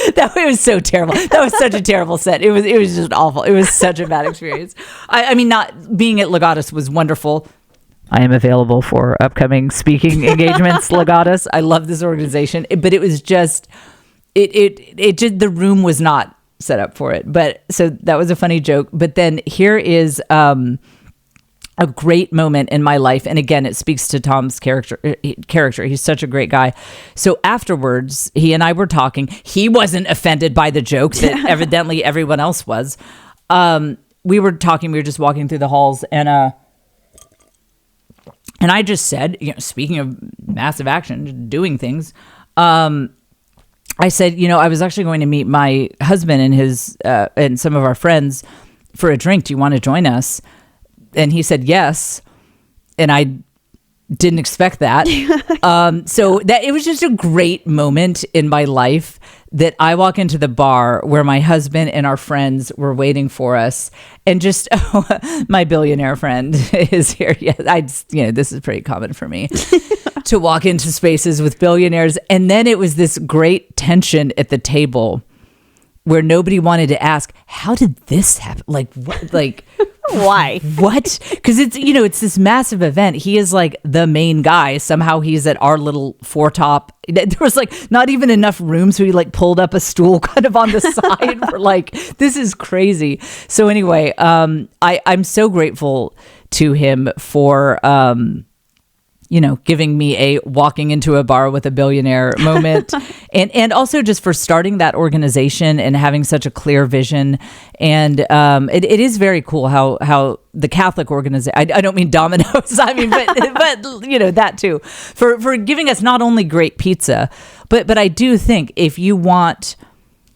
It was so terrible. That was such a terrible set. It was just awful. It was such a bad experience. Not being at Legatus was wonderful. I am available for upcoming speaking engagements, Legatus. I love this organization, but it was just, it just, the room was not set up for it. But so that was a funny joke. But then here is a great moment in my life. And again, it speaks to Tom's character. He's such a great guy. So afterwards, he and I were talking. He wasn't offended by the joke that evidently everyone else was. We were talking, we were just walking through the halls, and I just said, speaking of massive action, doing things, I said, I was actually going to meet my husband and his and some of our friends for a drink. Do you want to join us? And he said yes, and I didn't expect that. So that it was just a great moment in my life that I walk into the bar where my husband and our friends were waiting for us, and just my billionaire friend is here. Yeah, this is pretty common for me to walk into spaces with billionaires, and then it was this great tension at the table where nobody wanted to ask, how did this happen? Like, what? Like, Why? what? Because it's, it's this massive event. He is like the main guy. Somehow he's at our little foretop. There was like not even enough room, so he like pulled up a stool kind of on the side. We're like, this is crazy. So anyway, I'm so grateful to him for giving me a walking into a bar with a billionaire moment, and also just for starting that organization and having such a clear vision. And it is very cool how the Catholic organization, I don't mean Domino's, I mean, but that too, for giving us not only great pizza, but I do think if you want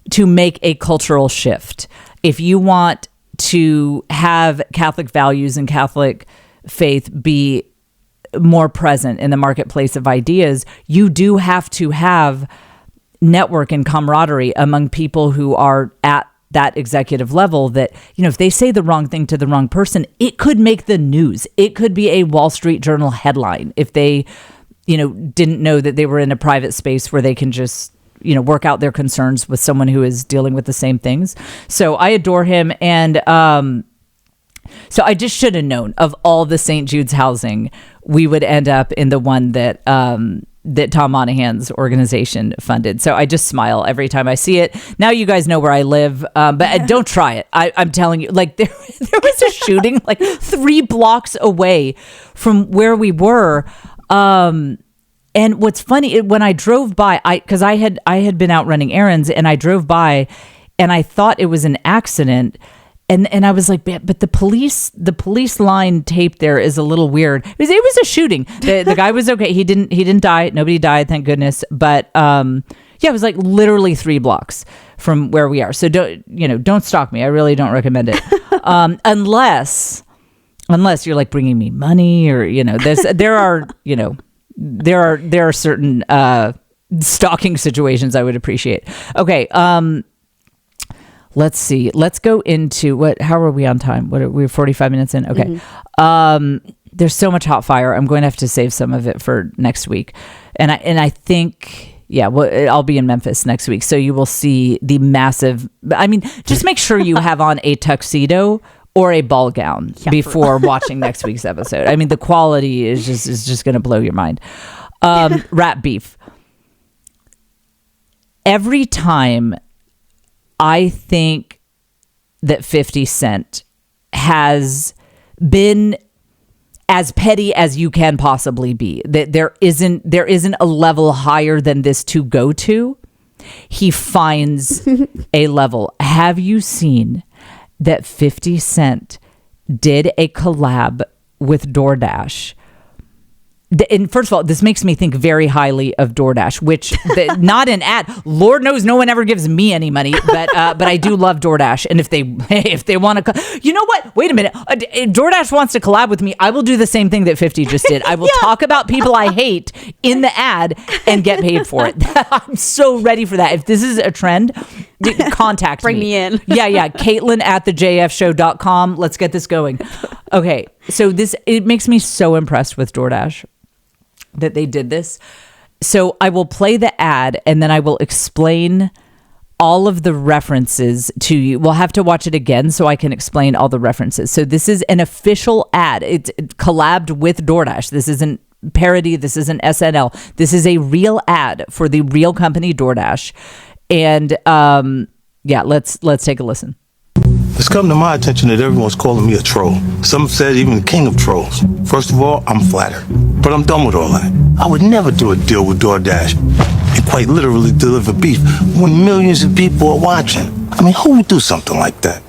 to make a cultural shift, if you want to have Catholic values and Catholic faith be more present in the marketplace of ideas, you do have to have network and camaraderie among people who are at that executive level, that, if they say the wrong thing to the wrong person, it could make the news. It could be a Wall Street Journal headline if they, didn't know that they were in a private space where they can just, work out their concerns with someone who is dealing with the same things. So I adore him. And, so I just should have known, of all the St. Jude's housing, we would end up in the one that that Tom Monahan's organization funded. So I just smile every time I see it. Now you guys know where I live, but don't try it. I'm telling you, like there was a shooting like 3 blocks away from where we were. And what's funny, when I drove by, because I had been out running errands, and I drove by, and I thought it was an accident. And I was like, but the police line tape there is a little weird. It was a shooting. The guy was okay. He didn't die. Nobody died, thank goodness. But it was like literally 3 blocks from where we are. So don't stalk me. I really don't recommend it, unless you're like bringing me money, or there are certain stalking situations I would appreciate. Okay. Let's see. Let's go into how are we on time? We're 45 minutes in. Okay. Mm-hmm. There's so much hot fire. I'm going to have to save some of it for next week. And I think, I'll be in Memphis next week. So you will see the massive, just make sure you have on a tuxedo or a ball gown before watching next week's episode. The quality is just going to blow your mind. Rat beef. Every time I think that 50 Cent has been as petty as you can possibly be, that there isn't a level higher than this to go to. He finds a level. Have you seen that 50 Cent did a collab with DoorDash? And first of all, this makes me think very highly of DoorDash, which not an ad. Lord knows no one ever gives me any money, but I do love DoorDash. And if they want to, you know what? Wait a minute. If DoorDash wants to collab with me, I will do the same thing that 50 just did. I will talk about people I hate in the ad and get paid for it. I'm so ready for that. If this is a trend, contact Bring me in. Yeah. Caitlin@thejffshow.com. Let's get this going. Okay. So it makes me so impressed with DoorDash that they did this. So I will play the ad, and then I will explain all of the references to you. We'll have to watch it again so I can explain all the references. So this is an official ad. It's collabed with DoorDash. This isn't parody. This isn't SNL. This is a real ad for the real company DoorDash. And let's take a listen. It's come to my attention that everyone's calling me a troll. Some said even the king of trolls. First of all, I'm flattered. But I'm done with all that. I would never do a deal with DoorDash and quite literally deliver beef when millions of people are watching. Who would do something like that?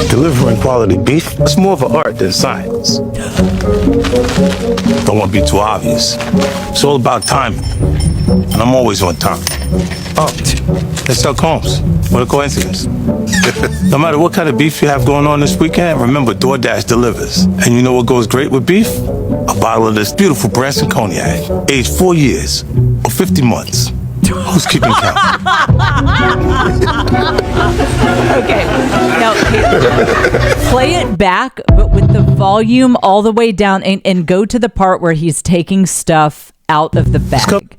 Delivering quality beef, it's more of an art than science. Don't want to be too obvious. It's all about timing. And I'm always on time. Oh, that's Chuck Holmes. What a coincidence. No matter what kind of beef you have going on this weekend, remember DoorDash delivers. And you know what goes great with beef? A bottle of this beautiful Branson cognac, aged 4 years or 50 months. Who's keeping count? Okay. Now, play it back, but with the volume all the way down, and go to the part where he's taking stuff out of the bag.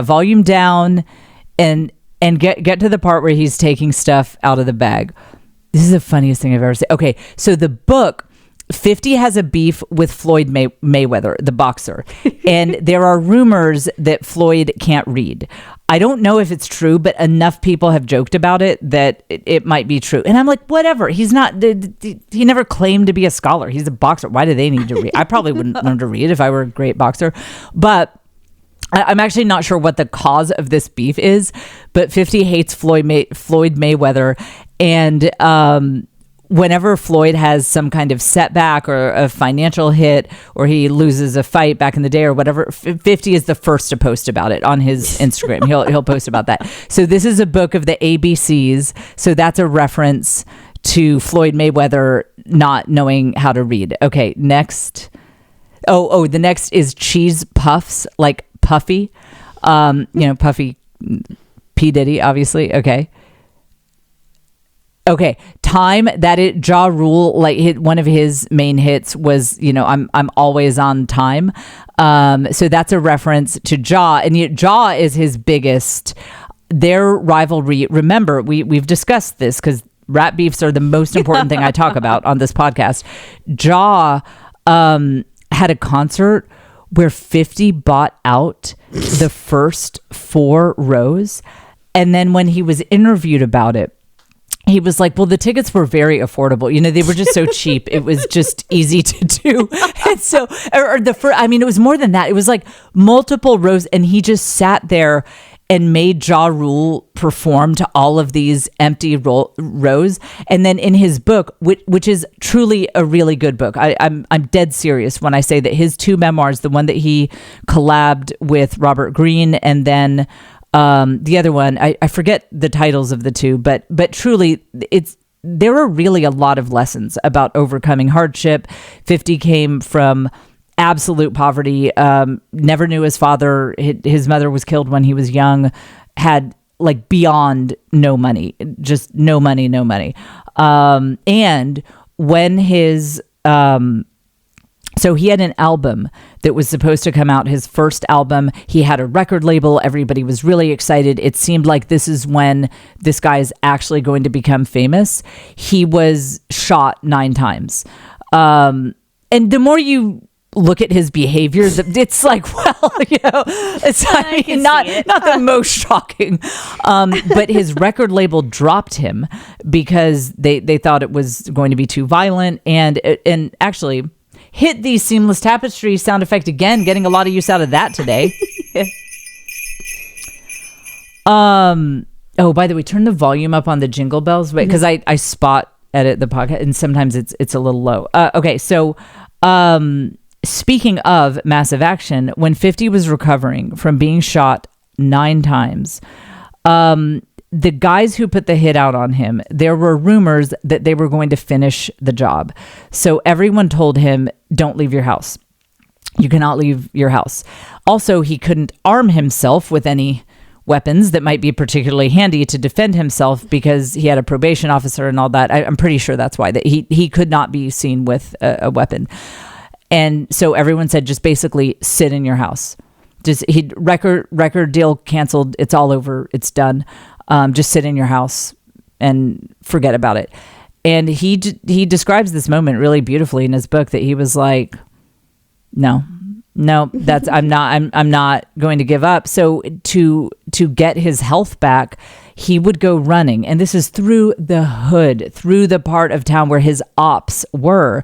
Volume down, and and get to the part where he's taking stuff out of the bag. This is the funniest thing I've ever seen. Okay, so the book, 50 has a beef with Floyd Mayweather, the boxer. And there are rumors that Floyd can't read. I don't know if it's true, but enough people have joked about it that it might be true. And I'm like, whatever. He's not, he never claimed to be a scholar. He's a boxer. Why do they need to read? I probably wouldn't learn to read if I were a great boxer. But I'm actually not sure what the cause of this beef is, but 50 hates Floyd Mayweather. And, whenever Floyd has some kind of setback or a financial hit, or he loses a fight back in the day or whatever, 50 is the first to post about it on his Instagram. He'll post about that. So this is a book of the ABCs. So that's a reference to Floyd Mayweather not knowing how to read. Okay, next. Oh, the next is cheese puffs, like Puffy. Puffy P. Diddy, obviously. Okay, time that it Ja Rule, like one of his main hits was, I'm always on time. So that's a reference to Ja, and Ja is his biggest. Their rivalry. Remember, we've discussed this because rap beefs are the most important thing I talk about on this podcast. Ja had a concert where 50 bought out the first 4 rows, and then when he was interviewed about it, he was like, well, the tickets were very affordable. They were just so cheap. It was just easy to do. And so, it was more than that. It was like multiple rows. And he just sat there and made Ja Rule perform to all of these empty rows. And then in his book, which is truly a really good book, I'm dead serious when I say that his 2 memoirs, the one that he collabed with Robert Greene, and then the other one, I forget the titles of the 2, but truly there are really a lot of lessons about overcoming hardship. 50 came from absolute poverty, never knew his father. His mother was killed when he was young, had like beyond no money, just no money. And when his, so he had an album that was supposed to come out, his first album. He had a record label. Everybody was really excited. It seemed like this is when this guy is actually going to become famous. He was shot 9 times. And the more you look at his behaviors, it's like, well, it's not the most shocking. But his record label dropped him because they thought it was going to be too violent, and actually hit the seamless tapestry sound effect again, getting a lot of use out of that today. Oh, by the way, turn the volume up on the jingle bells, because I spot edit the podcast and sometimes it's a little low. Okay, so speaking of massive action, when 50 was recovering from being shot 9 times, the guys who put the hit out on him, there were rumors that they were going to finish the job. So everyone told him, don't leave your house. You cannot leave your house. Also, he couldn't arm himself with any weapons that might be particularly handy to defend himself because he had a probation officer and all that. I'm pretty sure that's why that he could not be seen with a weapon. And so everyone said, just basically sit in your house. Just record deal canceled. It's all over. It's done. Just sit in your house and forget about it. And he describes this moment really beautifully in his book, that he was like, no, that's, I'm not going to give up. So to get his health back, he would go running. And this is through the hood, through the part of town where his ops were.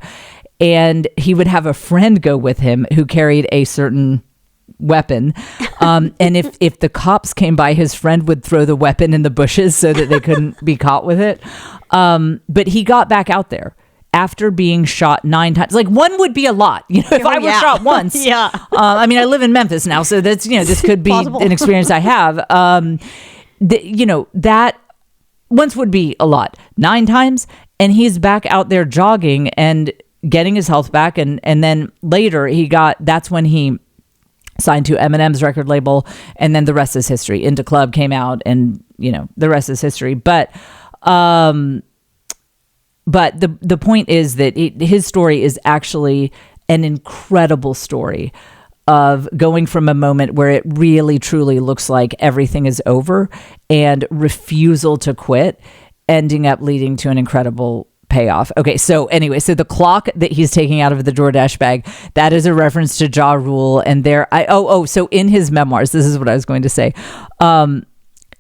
And he would have a friend go with him who carried a certain weapon. And if the cops came by, his friend would throw the weapon in the bushes so that they couldn't be caught with it. But he got back out there after being shot 9 times. Like, one would be a lot, if I was shot once. Yeah. I mean, I live in Memphis now, so that's, this could be possible. An experience I have. That once would be a lot. 9 times, and he's back out there jogging and getting his health back. And then later that's when he signed to Eminem's record label, and then the rest is history. Into Club came out, and the rest is history. But the point is that his story is actually an incredible story of going from a moment where it really truly looks like everything is over and refusal to quit, ending up leading to an incredible payoff. Okay, so anyway, so the clock that he's taking out of the DoorDash bag, that is a reference to Ja Rule. And so in his memoirs, this is what I was going to say.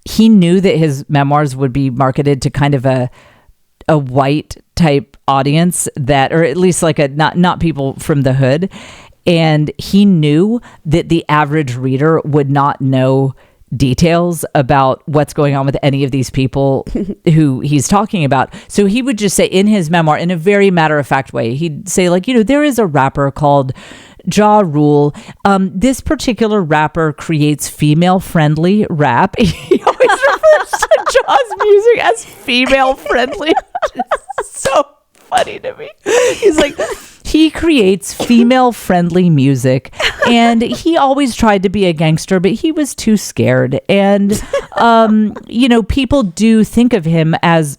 He knew that his memoirs would be marketed to kind of a white type audience, that, or at least like a not people from the hood. And he knew that the average reader would not know details about what's going on with any of these people who he's talking about. So he would just say in his memoir, in a very matter-of-fact way, he'd say, like, there is a rapper called Ja Rule. This particular rapper creates female-friendly rap. He always refers to Ja's music as female-friendly. It's so funny to me. He's like, he creates female-friendly music, and he always tried to be a gangster, but he was too scared. And, people do think of him as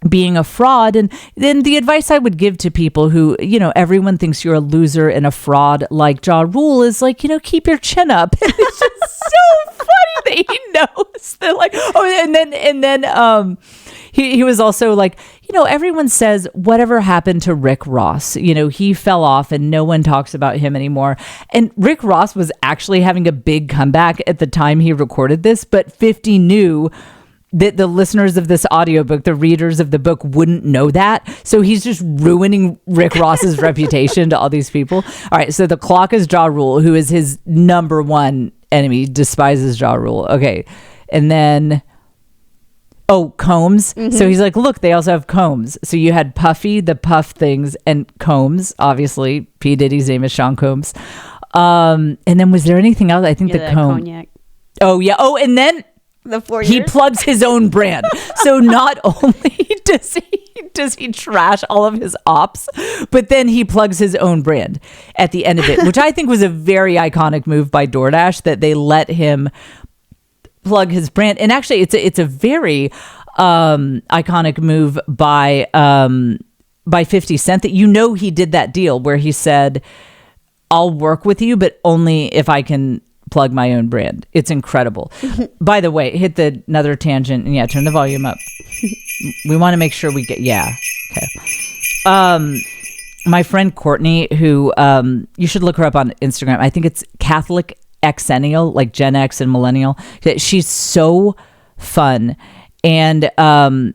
being a fraud. And then the advice I would give to people who, everyone thinks you're a loser and a fraud like Ja Rule is like, keep your chin up. It's just so funny that he knows that, like, and then he was also like, everyone says whatever happened to Rick Ross, he fell off and no one talks about him anymore. And Rick Ross was actually having a big comeback at the time he recorded this, but 50 knew that the listeners of this audiobook, the readers of the book, wouldn't know that. So he's just ruining Rick Ross's reputation to all these people. All right, so the clock is Ja Rule, who is his number one enemy, despises Ja Rule. Okay, and then... Combs. Mm-hmm. So he's like, look, they also have Combs. So you had Puffy, the Puff things, and Combs. Obviously, P. Diddy's name is Sean Combs. And then was there anything else? I think the cognac. Oh, yeah. Oh, and then the 4 years? He plugs his own brand. So not only does he trash all of his ops, but then he plugs his own brand at the end of it, which I think was a very iconic move by DoorDash, that they let him plug his brand. And actually it's a very iconic move by 50 Cent, that he did that deal where he said, I'll work with you, but only if I can plug my own brand. It's incredible. By the way, hit another tangent, and turn the volume up. We want to make sure we get okay. My friend Courtney, who you should look her up on Instagram. I think it's Catholic Xennial, like Gen X and Millennial. She's so fun. And I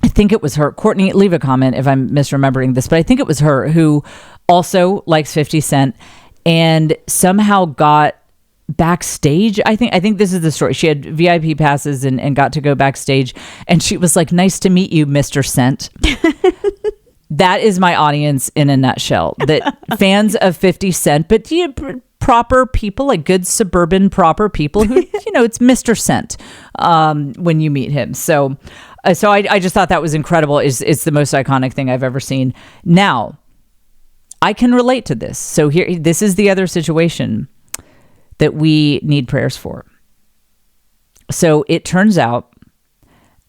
think it was her. Courtney, leave a comment if I'm misremembering this, but I think it was her who also likes 50 Cent and somehow got backstage. I think this is the story. She had VIP passes and got to go backstage, and she was like, nice to meet you, Mr. Cent. That is my audience in a nutshell. That fans of 50 Cent, but proper people, like good suburban proper people who, it's Mr. Cent when you meet him. So I just thought that was incredible. It's the most iconic thing I've ever seen. Now, I can relate to this. So this is the other situation that we need prayers for. So it turns out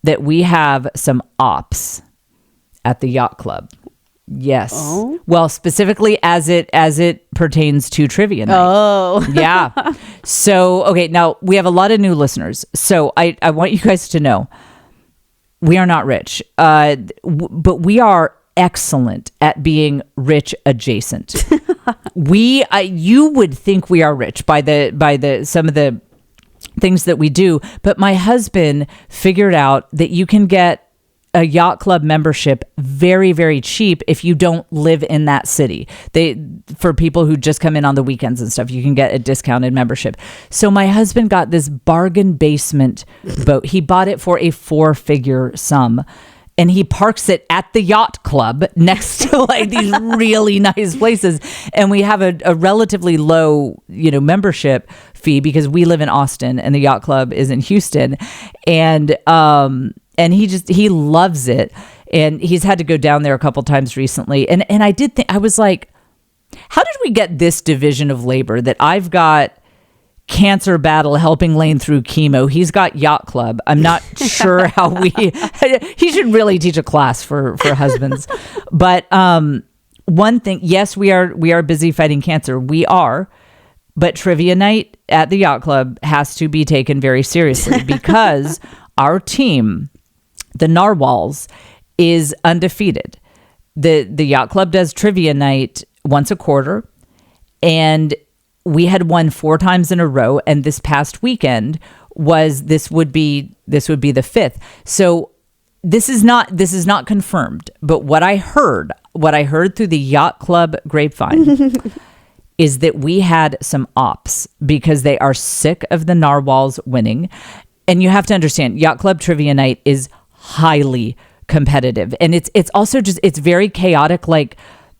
that we have some ops at the yacht club. Yes. Oh. Well, specifically as it pertains to trivia night. Oh. Yeah. So, okay, now we have a lot of new listeners. So I want you guys to know we are not rich, but we are excellent at being rich adjacent. You would think we are rich by the some of the things that we do, but my husband figured out that you can get a yacht club membership very, very cheap if you don't live in that city. For people who just come in on the weekends and stuff, you can get a discounted membership. So my husband got this bargain basement boat. He bought it for a 4-figure sum, and he parks it at the yacht club next to like these really nice places. And we have a relatively low, membership fee because we live in Austin and the yacht club is in Houston. And he loves it. And he's had to go down there a couple times recently. And I did think, I was like, how did we get this division of labor that I've got cancer battle helping Lane through chemo? He's got yacht club. I'm not sure how he should really teach a class for husbands. But one thing, yes, we are busy fighting cancer. We are. But trivia night at the yacht club has to be taken very seriously because our team, the Narwhals, is undefeated. The yacht club does trivia night once a quarter, and we had won 4 times in a row. And this past weekend this would be the 5th. So this is not confirmed, but what I heard through the yacht club grapevine is that we had some ops because they are sick of the Narwhals winning. And you have to understand, yacht club trivia night is highly competitive, and it's also just, it's very chaotic. Like,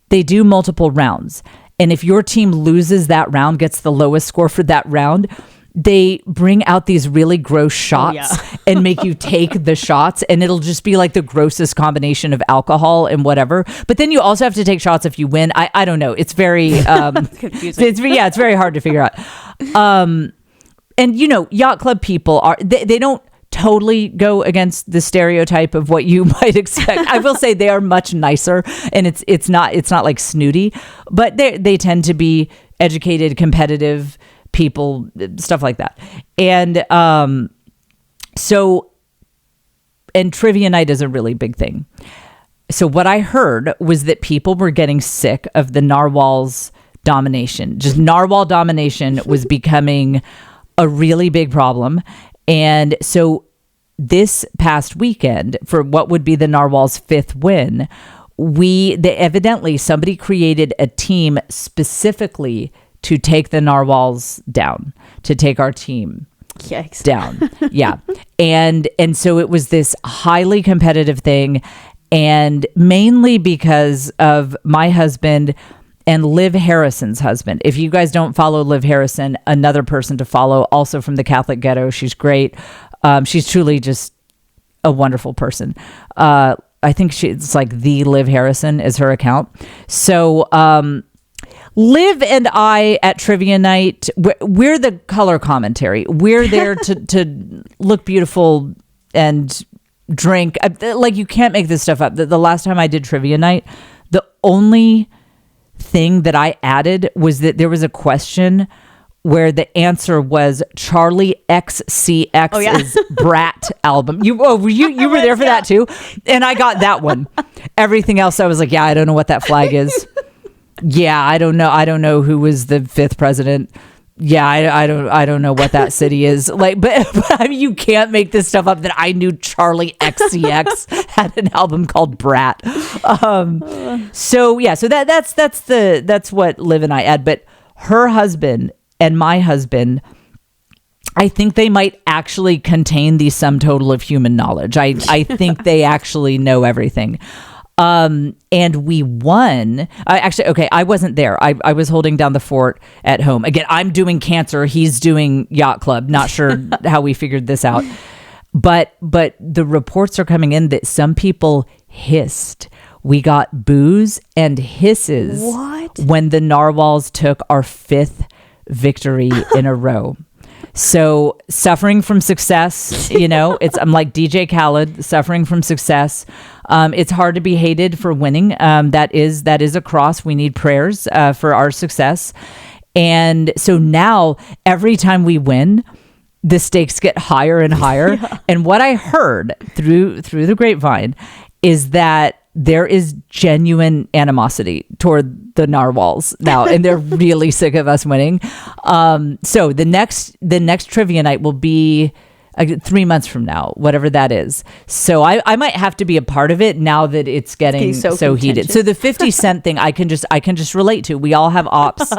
they do multiple rounds, and if your team loses that round, gets the lowest score for that round, they bring out these really gross shots and make you take the shots, and it'll just be like the grossest combination of alcohol and whatever. But then you also have to take shots if you win. I don't know. It's very confusing. It's very hard to figure out. And yacht club people they don't totally go against the stereotype of what you might expect. I will say they are much nicer, and it's not like snooty, but they tend to be educated, competitive people, stuff like that. And and trivia night is a really big thing. So what I heard was that people were getting sick of the Narwhals domination. Just Narwhal domination was becoming a really big problem. And so this past weekend, for what would be the Narwhals' 5th win, evidently somebody created a team specifically to take the Narwhals down, to take our team Yikes. down. Yeah. And so it was this highly competitive thing, and mainly because of my husband and Liv Harrison's husband. If you guys don't follow Liv Harrison, another person to follow, also from the Catholic ghetto. She's great. She's truly just a wonderful person. I think it's like the Liv Harrison is her account. So Liv and I at trivia night, we're the color commentary. We're there to look beautiful and drink. Like, you can't make this stuff up. The last time I did trivia night, the only thing that I added was that there was a question where the answer was Charlie XCX's Brat album. You were there for that too? And I got that one. Everything else, I was like, yeah, I don't know what that flag is. Yeah, I don't know who was the 5th president. Yeah, I don't know what that city is. Like, but I mean, you can't make this stuff up that I knew Charlie XCX had an album called Brat. So that's what Liv and I add. But her husband and my husband, I think they might actually contain the sum total of human knowledge. I think they actually know everything. And we won. I wasn't there. I was holding down the fort at home. Again, I'm doing cancer. He's doing yacht club. Not sure how we figured this out. But the reports are coming in that some people hissed. We got boos and hisses when the Narwhals took our 5th victory in a row. So suffering from success, I'm like DJ Khaled, suffering from success. It's hard to be hated for winning. That is a cross. We need prayers for our success. And so now every time we win, the stakes get higher and higher. Yeah. And what I heard through the grapevine is that there is genuine animosity toward the Narwhals now, and they're really sick of us winning. So the next trivia night will be 3 months from now, whatever that is. So I might have to be a part of it now that it's getting so heated. So the 50 cent thing, I can just relate to. We all have ops.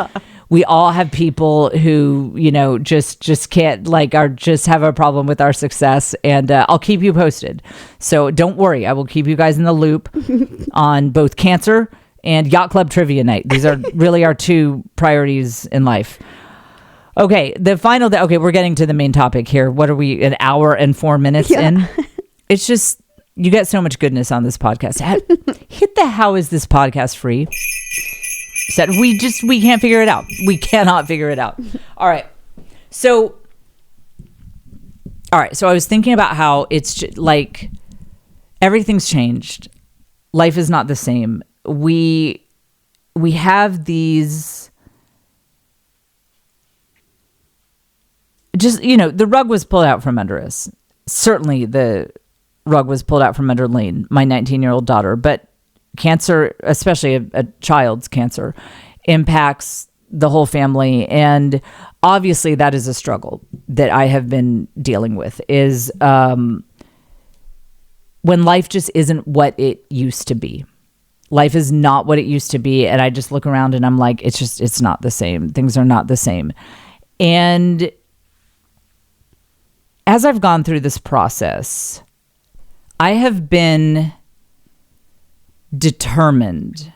We all have people who, just can't, just have a problem with our success. And I'll keep you posted. So don't worry. I will keep you guys in the loop on both cancer and yacht club trivia night. These are really our 2 priorities in life. Okay, we're getting to the main topic here. What are we, an hour and 4 minutes in? It's just, you get so much goodness on this podcast. Hit the how is this podcast free? Said we can't figure it out. We cannot figure it out. All right. So I was thinking about how it's just, like, everything's changed. Life is not the same. We have these just, the rug was pulled out from under us. Certainly the rug was pulled out from under Leanne, my 19-year-old daughter. But cancer, especially a child's cancer, impacts the whole family. And obviously that is a struggle that I have been dealing with, is when life just isn't what it used to be. Life is not what it used to be. And I just look around and I'm like, it's not the same. Things are not the same. And as I've gone through this process, I have been determined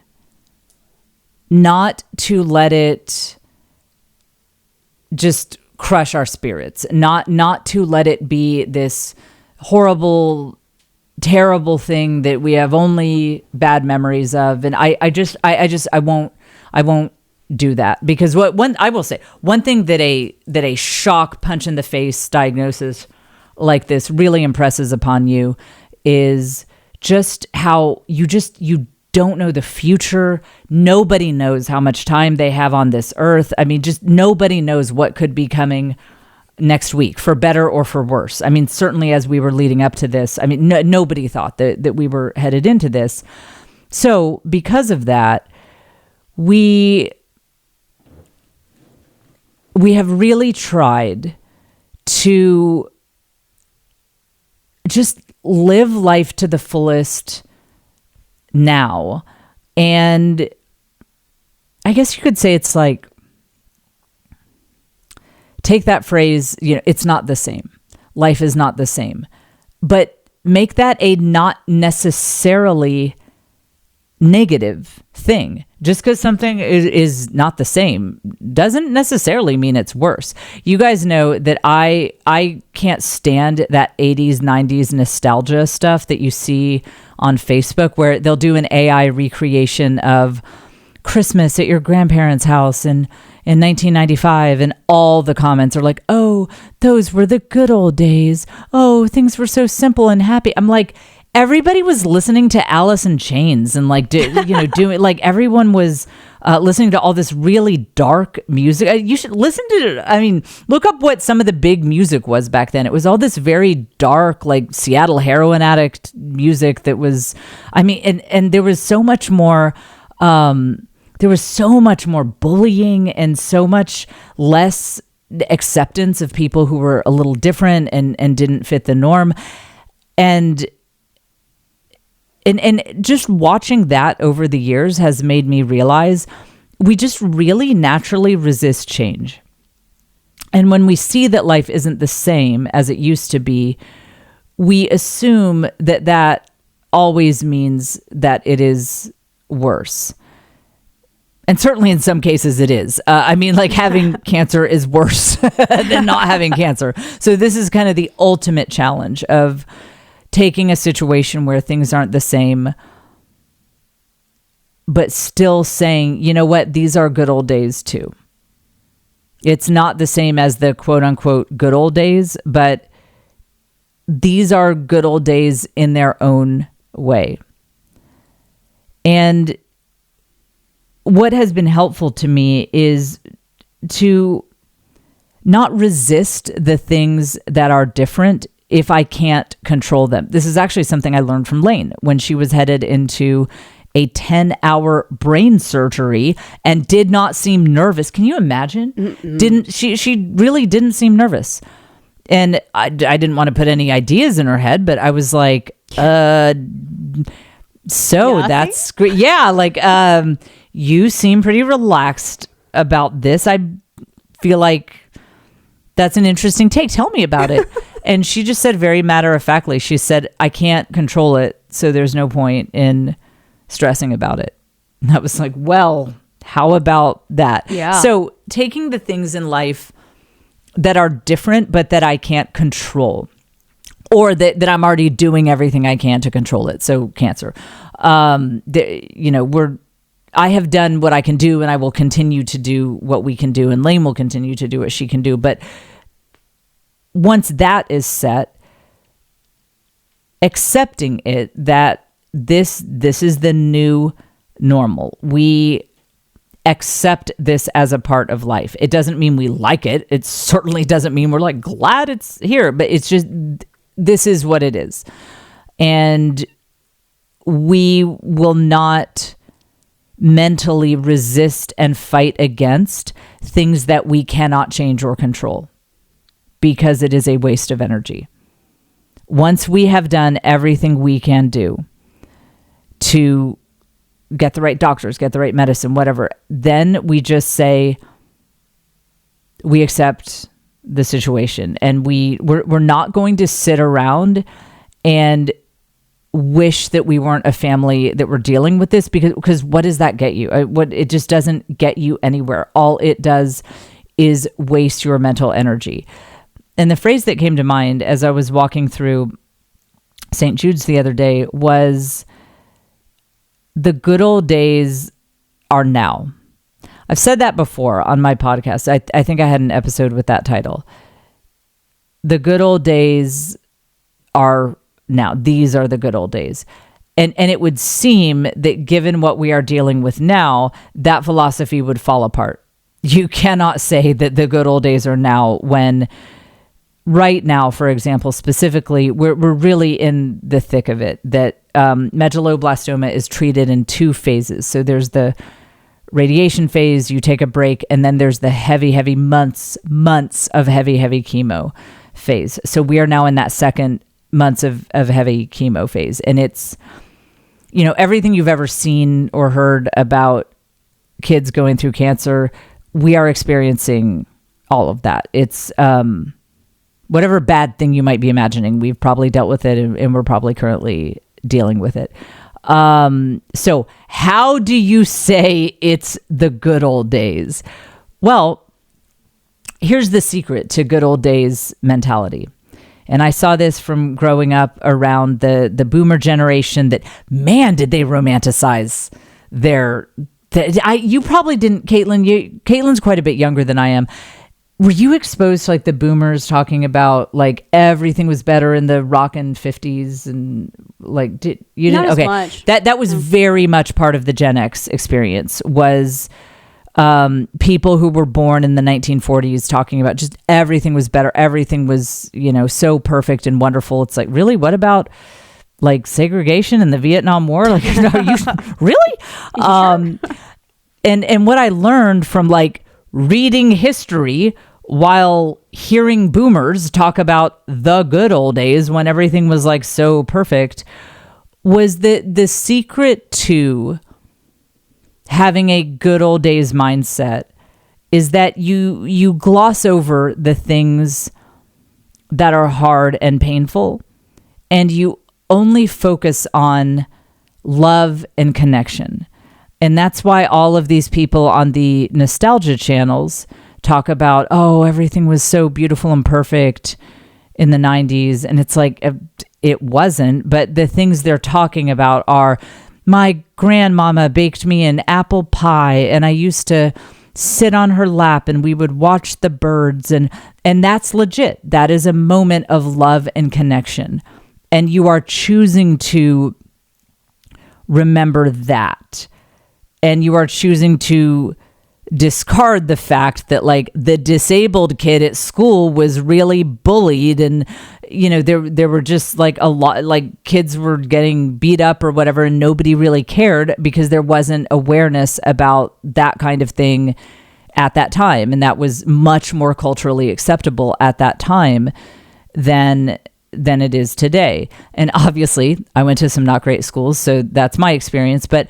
not to let it just crush our spirits, not to let it be this horrible, terrible thing that we have only bad memories of. And I won't do that, because I will say one thing that a shock punch in the face diagnosis like this really impresses upon you is just how you don't know the future. Nobody knows how much time they have on this earth. I mean, just nobody knows what could be coming next week, for better or for worse. I mean, certainly as we were leading up to this, I mean, nobody thought that we were headed into this. So because of that, we have really tried to just live life to the fullest now. And I guess you could say it's like, take that phrase, it's not the same. Life is not the same. But make that a not necessarily negative thing. Just because something is not the same doesn't necessarily mean it's worse. You guys know that I can't stand that 80s, 90s nostalgia stuff that you see on Facebook, where they'll do an AI recreation of Christmas at your grandparents' house in 1995, and all the comments are like, oh, those were the good old days. Oh, things were so simple and happy. I'm like, everybody was listening to Alice in Chains and doing like everyone was listening to all this really dark music. You should listen to, look up what some of the big music was back then. It was all this very dark, like Seattle heroin addict music that was, and there was so much more, there was so much more bullying and so much less acceptance of people who were a little different and didn't fit the norm. And just watching that over the years has made me realize we just really naturally resist change. And when we see that life isn't the same as it used to be, we assume that always means that it is worse. And certainly in some cases it is. Having cancer is worse than not having cancer. So this is kind of the ultimate challenge of taking a situation where things aren't the same, but still saying, you know what, these are good old days too. It's not the same as the quote unquote good old days, but these are good old days in their own way. And what has been helpful to me is to not resist the things that are different if I can't control them. This is actually something I learned from Leanne when she was headed into a 10-hour brain surgery and did not seem nervous. Can you imagine? She really didn't seem nervous. And I didn't want to put any ideas in her head, but I was like, that's great. Yeah, you seem pretty relaxed about this. I feel like that's an interesting take. Tell me about it. And she just said very matter-of-factly, she said, I can't control it, so there's no point in stressing about it. And I was like, well, how about that? Yeah. So taking the things in life that are different, but that I can't control, or that I'm already doing everything I can to control it. So cancer. I have done what I can do, and I will continue to do what we can do, and Leanne will continue to do what she can do. But once that is set, accepting it that this is the new normal. accept this as a part of life. It doesn't mean we like it. It certainly doesn't mean we're like glad it's here, but it's just, this is what it is. And we will not mentally resist and fight against things that we cannot change or control, because it is a waste of energy. Once we have done everything we can do to get the right doctors, get the right medicine, whatever, then we just say we accept the situation, and we're not going to sit around and wish that we weren't a family that were dealing with this, because what does that get you? It just doesn't get you anywhere. All it does is waste your mental energy. And the phrase that came to mind as I was walking through St. Jude's the other day was, the good old days are now. I've said that before on my podcast. I think I had an episode with that title. The good old days are now. These are the good old days. And it would seem that given what we are dealing with now, that philosophy would fall apart. You cannot say that the good old days are now when right now, for example, specifically, we're really in the thick of it, that medulloblastoma is treated in 2 phases. So there's the radiation phase, you take a break, and then there's the heavy months of heavy chemo phase. So we are now in that second months of heavy chemo phase. And it's, everything you've ever seen or heard about kids going through cancer, we are experiencing all of that. It's whatever bad thing you might be imagining, we've probably dealt with it, and we're probably currently dealing with it. So how do you say it's the good old days? Well, here's the secret to good old days mentality. And I saw this from growing up around the boomer generation, that, man, did they romanticize you probably didn't, Caitlin. Caitlin's quite a bit younger than I am. Were you exposed to like the boomers talking about like everything was better in the rockin' 50s, and like did you Not didn't as okay much. That was very much part of the Gen X experience, was people who were born in the 1940s talking about just everything was better, everything was so perfect and wonderful. It's like, really, what about like segregation in the Vietnam War? Like, you really? And what I learned from like reading history while hearing boomers talk about the good old days when everything was like so perfect was that the secret to having a good old days mindset is that you gloss over the things that are hard and painful, and you only focus on love and connection. And that's why all of these people on the nostalgia channels talk about, oh, everything was so beautiful and perfect in the 90s. And it's like, it wasn't. But the things they're talking about are, my grandmama baked me an apple pie, and I used to sit on her lap and we would watch the birds. And that's legit. That is a moment of love and connection. And you are choosing to remember that. And you are choosing to discard the fact that like the disabled kid at school was really bullied, and there were just like a lot, like kids were getting beat up or whatever, and nobody really cared because there wasn't awareness about that kind of thing at that time. And that was much more culturally acceptable at that time than it is today. And obviously I went to some not great schools, so that's my experience. But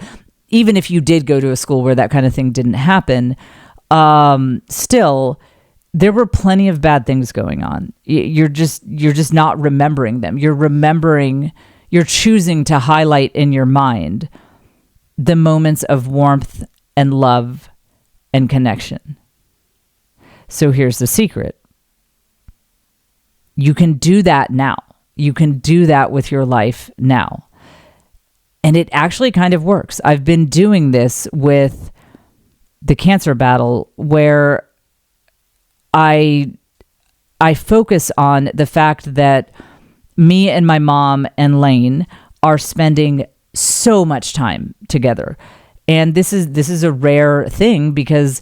even if you did go to a school where that kind of thing didn't happen, still, there were plenty of bad things going on. You're just not remembering them. You're choosing to highlight in your mind the moments of warmth and love and connection. So here's the secret. You can do that now. You can do that with your life now. And it actually kind of works. I've been doing this with the cancer battle, where I focus on the fact that me and my mom and Lane are spending so much time together. And this is a rare thing because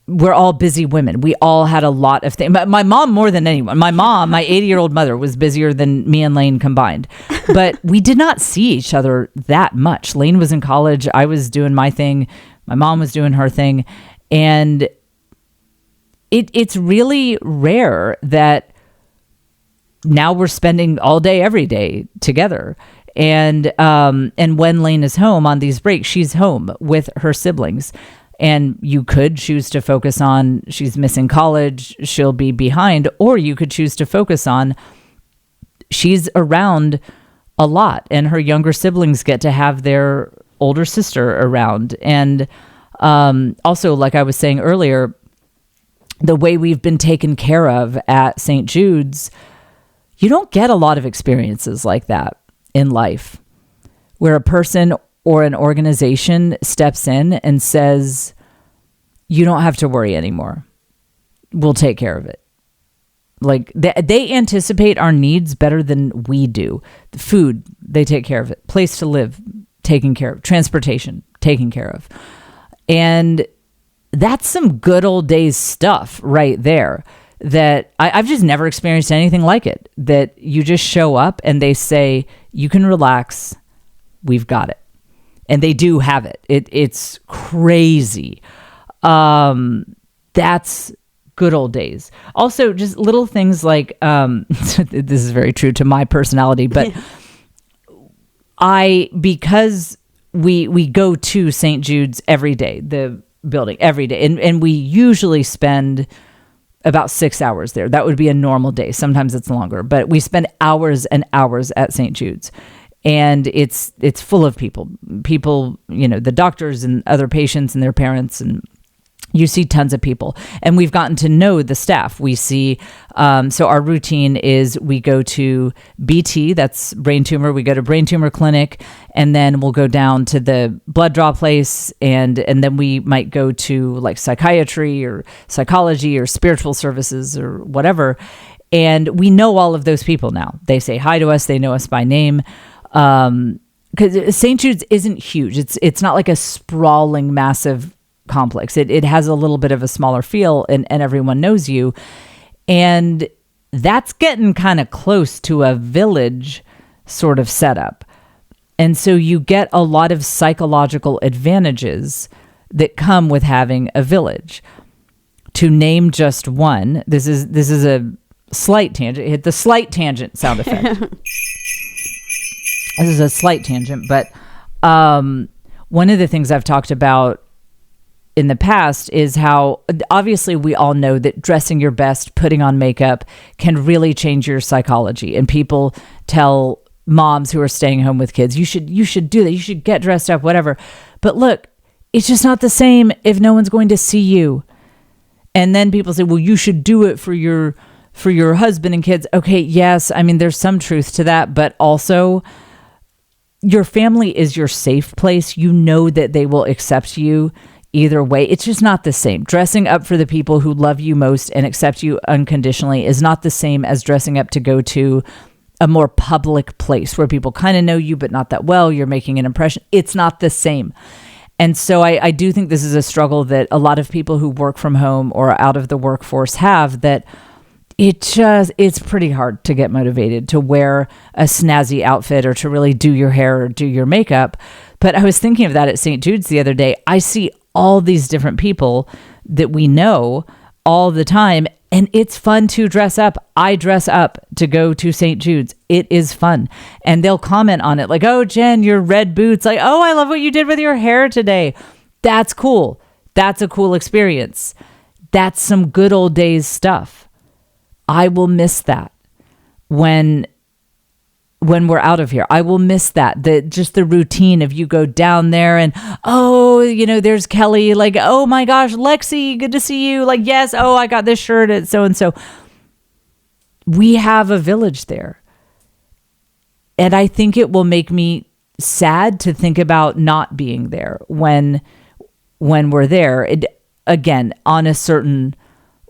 we're all busy women. We all had a lot of things. My mom more than anyone. My mom, my 80-year-old mother, was busier than me and Lane combined. But we did not see each other that much. Lane was in college. I was doing my thing. My mom was doing her thing. And it's really rare that now we're spending all day, every day together. And when Lane is home on these breaks, she's home with her siblings. And you could choose to focus on she's missing college, she'll be behind, or you could choose to focus on she's around a lot and her younger siblings get to have their older sister around. And also, like I was saying earlier, the way we've been taken care of at St. Jude's, you don't get a lot of experiences like that in life where a person or an organization steps in and says, you don't have to worry anymore. We'll take care of it. Like they anticipate our needs better than we do. The food, they take care of it. Place to live, taken care of. Transportation, taken care of. And that's some good old days stuff right there that I've just never experienced anything like it. That you just show up and they say, you can relax. We've got it. And they do have it. It's crazy. That's good old days. Also, just little things like, this is very true to my personality, but because we go to St. Jude's every day, the building every day, and we usually spend about 6 hours there. That would be a normal day. Sometimes it's longer, but we spend hours and hours at St. Jude's. And it's full of people, the doctors and other patients and their parents, and you see tons of people. And we've gotten to know the staff. We see, so our routine is we go to BT, that's brain tumor. We go to brain tumor clinic, and then we'll go down to the blood draw place, and then we might go to like psychiatry or psychology or spiritual services or whatever. And we know all of those people now. They say hi to us. They know us by name. Because St. Jude's isn't huge. It's not like a sprawling, massive complex. It has a little bit of a smaller feel, and everyone knows you. And that's getting kind of close to a village sort of setup. And so you get a lot of psychological advantages that come with having a village. To name just one, this is a slight tangent. Hit the slight tangent sound effect. This is a slight tangent, but one of the things I've talked about in the past is how obviously we all know that dressing your best, putting on makeup can really change your psychology. And people tell moms who are staying home with kids, you should do that. You should get dressed up, whatever. But look, it's just not the same if no one's going to see you. And then people say, well, you should do it for your husband and kids. Okay, yes. I mean, there's some truth to that, but also your family is your safe place. You know that they will accept you either way. It's just not the same. Dressing up for the people who love you most and accept you unconditionally is not the same as dressing up to go to a more public place where people kind of know you, but not that well. You're making an impression. It's not the same. And so I do think this is a struggle that a lot of people who work from home or out of the workforce have, that it's pretty hard to get motivated to wear a snazzy outfit or to really do your hair or do your makeup. But I was thinking of that at St. Jude's the other day. I see all these different people that we know all the time, and it's fun to dress up. I dress up to go to St. Jude's. It is fun. And they'll comment on it like, oh, Jen, your red boots. Like, oh, I love what you did with your hair today. That's cool. That's a cool experience. That's some good old days stuff. I will miss that when we're out of here. I will miss that. Just the routine of you go down there and, oh, there's Kelly. Like, oh my gosh, Lexi, good to see you. Like, yes, oh, I got this shirt at so-and-so. We have a village there. And I think it will make me sad to think about not being there when we're there. Again, on a certain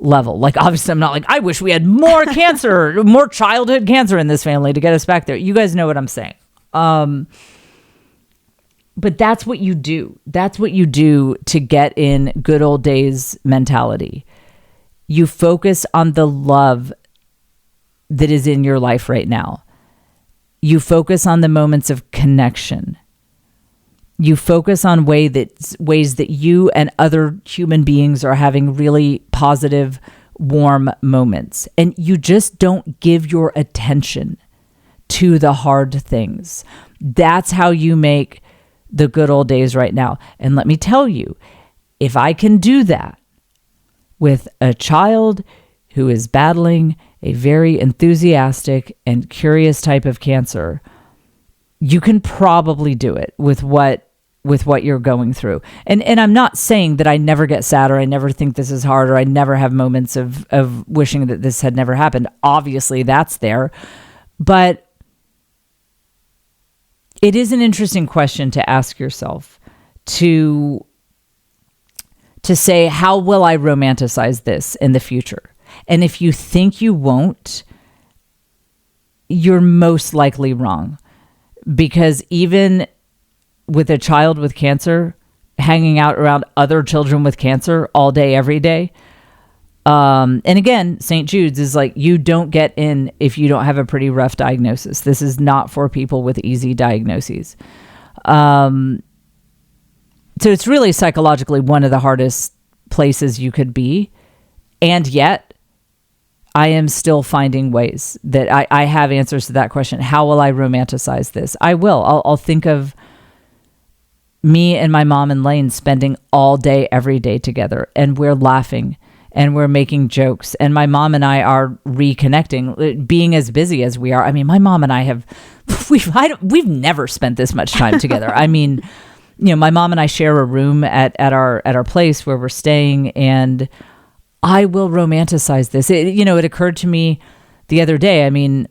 level. Like, obviously I'm not like, I wish we had more cancer, more childhood cancer in this family to get us back there. You guys know what I'm saying. But that's what you do. That's what you do to get in good old days mentality. You focus on the love that is in your life right now. You focus on the moments of connection. You focus on ways that you and other human beings are having really positive, warm moments. And you just don't give your attention to the hard things. That's how you make the good old days right now. And let me tell you, if I can do that with a child who is battling a very enthusiastic and curious type of cancer, you can probably do it with what you're going through. And I'm not saying that I never get sad, or I never think this is hard, or I never have moments of wishing that this had never happened. Obviously that's there. But it is an interesting question to ask yourself, to say, how will I romanticize this in the future? And if you think you won't, you're most likely wrong. Because even with a child with cancer, hanging out around other children with cancer all day, every day. And again, St. Jude's is like, you don't get in if you don't have a pretty rough diagnosis. This is not for people with easy diagnoses. So it's really psychologically one of the hardest places you could be. And yet I am still finding ways that I have answers to that question. How will I romanticize this? I will. I'll think of me and my mom and Leanne spending all day, every day together, and we're laughing and we're making jokes. And my mom and I are reconnecting, being as busy as we are. I mean, my mom and I we've never spent this much time together. I mean, you know, my mom and I share a room at our place where we're staying, and I will romanticize this. It occurred to me the other day. I mean,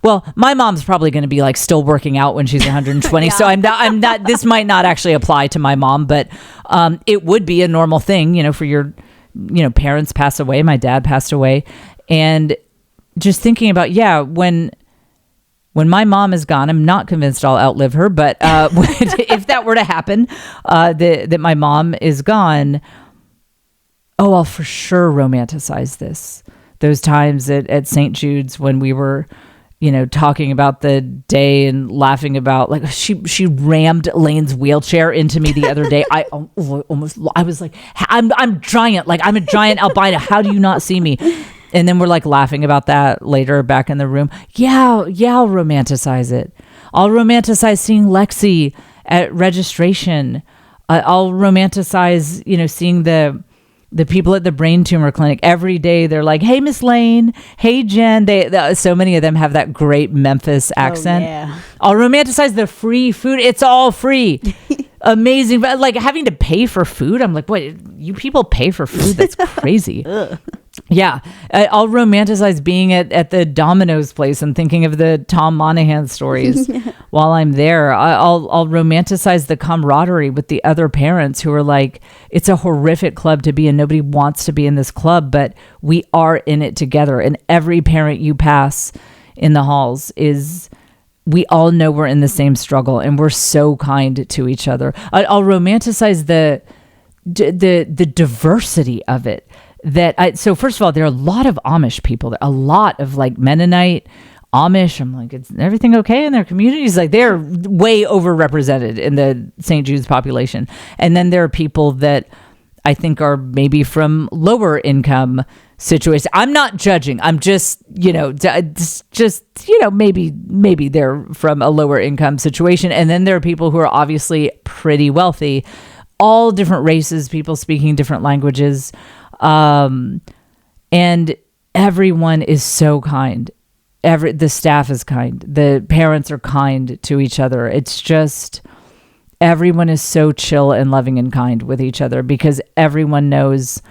well, my mom's probably going to be like still working out when she's 120. Yeah. So I'm not, this might not actually apply to my mom, but it would be a normal thing, for your, parents pass away. My dad passed away. And just thinking about, when my mom is gone, I'm not convinced I'll outlive her, but if that were to happen, that my mom is gone, I'll for sure romanticize this. Those times at St. Jude's when we were, talking about the day and laughing about, like, she rammed Lane's wheelchair into me the other day. I was like, I'm giant. Like, I'm a giant albino. How do you not see me? And then we're like laughing about that later back in the room. Yeah, I'll romanticize it. I'll romanticize seeing Lexi at registration. I'll romanticize, seeing the people at the brain tumor clinic every day. They're like, "Hey, Miss Lane. Hey, Jen." So many of them have that great Memphis accent. Oh, yeah. I'll romanticize the free food. It's all free. Amazing. But like having to pay for food, I'm like, what? You people pay for food? That's crazy. Yeah. I'll romanticize being at the Domino's place and thinking of the Tom Monahan stories while I'm there. I'll romanticize the camaraderie with the other parents who are like, it's a horrific club to be in. Nobody wants to be in this club, but we are in it together. And every parent you pass in the halls we all know we're in the same struggle, and we're so kind to each other. I'll romanticize the diversity of it. So first of all, there are a lot of Amish people, a lot of like Mennonite, Amish. I'm like, is everything okay in their communities? Like, they're way overrepresented in the St. Jude's population. And then there are people that I think are maybe from lower income situations. I'm not judging. I'm just, maybe they're from a lower income situation. And then there are people who are obviously pretty wealthy, all different races, people speaking different languages. And everyone is so kind. The staff is kind. The parents are kind to each other. It's just, everyone is so chill and loving and kind with each other because everyone knows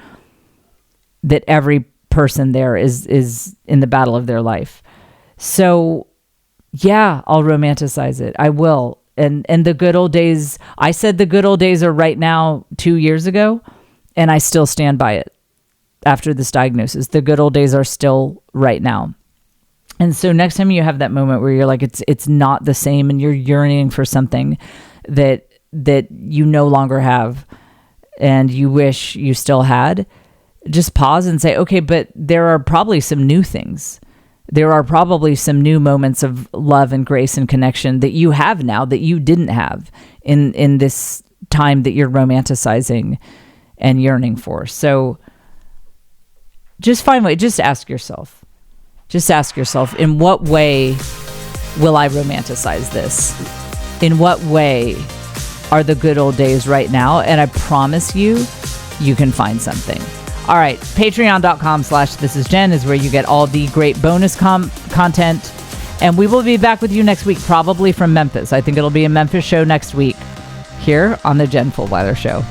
that every person there is in the battle of their life. So yeah, I'll romanticize it. I will. And the good old days, I said the good old days are right now 2 years ago, and I still stand by it after this diagnosis. The good old days are still right now. And so next time you have that moment where you're like, it's not the same and you're yearning for something that that you no longer have and you wish you still had, just pause and say, okay, but there are probably some new things. There are probably some new moments of love and grace and connection that you have now that you didn't have in this time that you're romanticizing and yearning for. So just find a way, just ask yourself, in what way will I romanticize this? In what way are the good old days right now? And I promise you, you can find something. All right, patreon.com/thisisjen is where you get all the great bonus content. And we will be back with you next week, probably from Memphis. I think it'll be a Memphis show next week here on the Jen Fulwiler Show.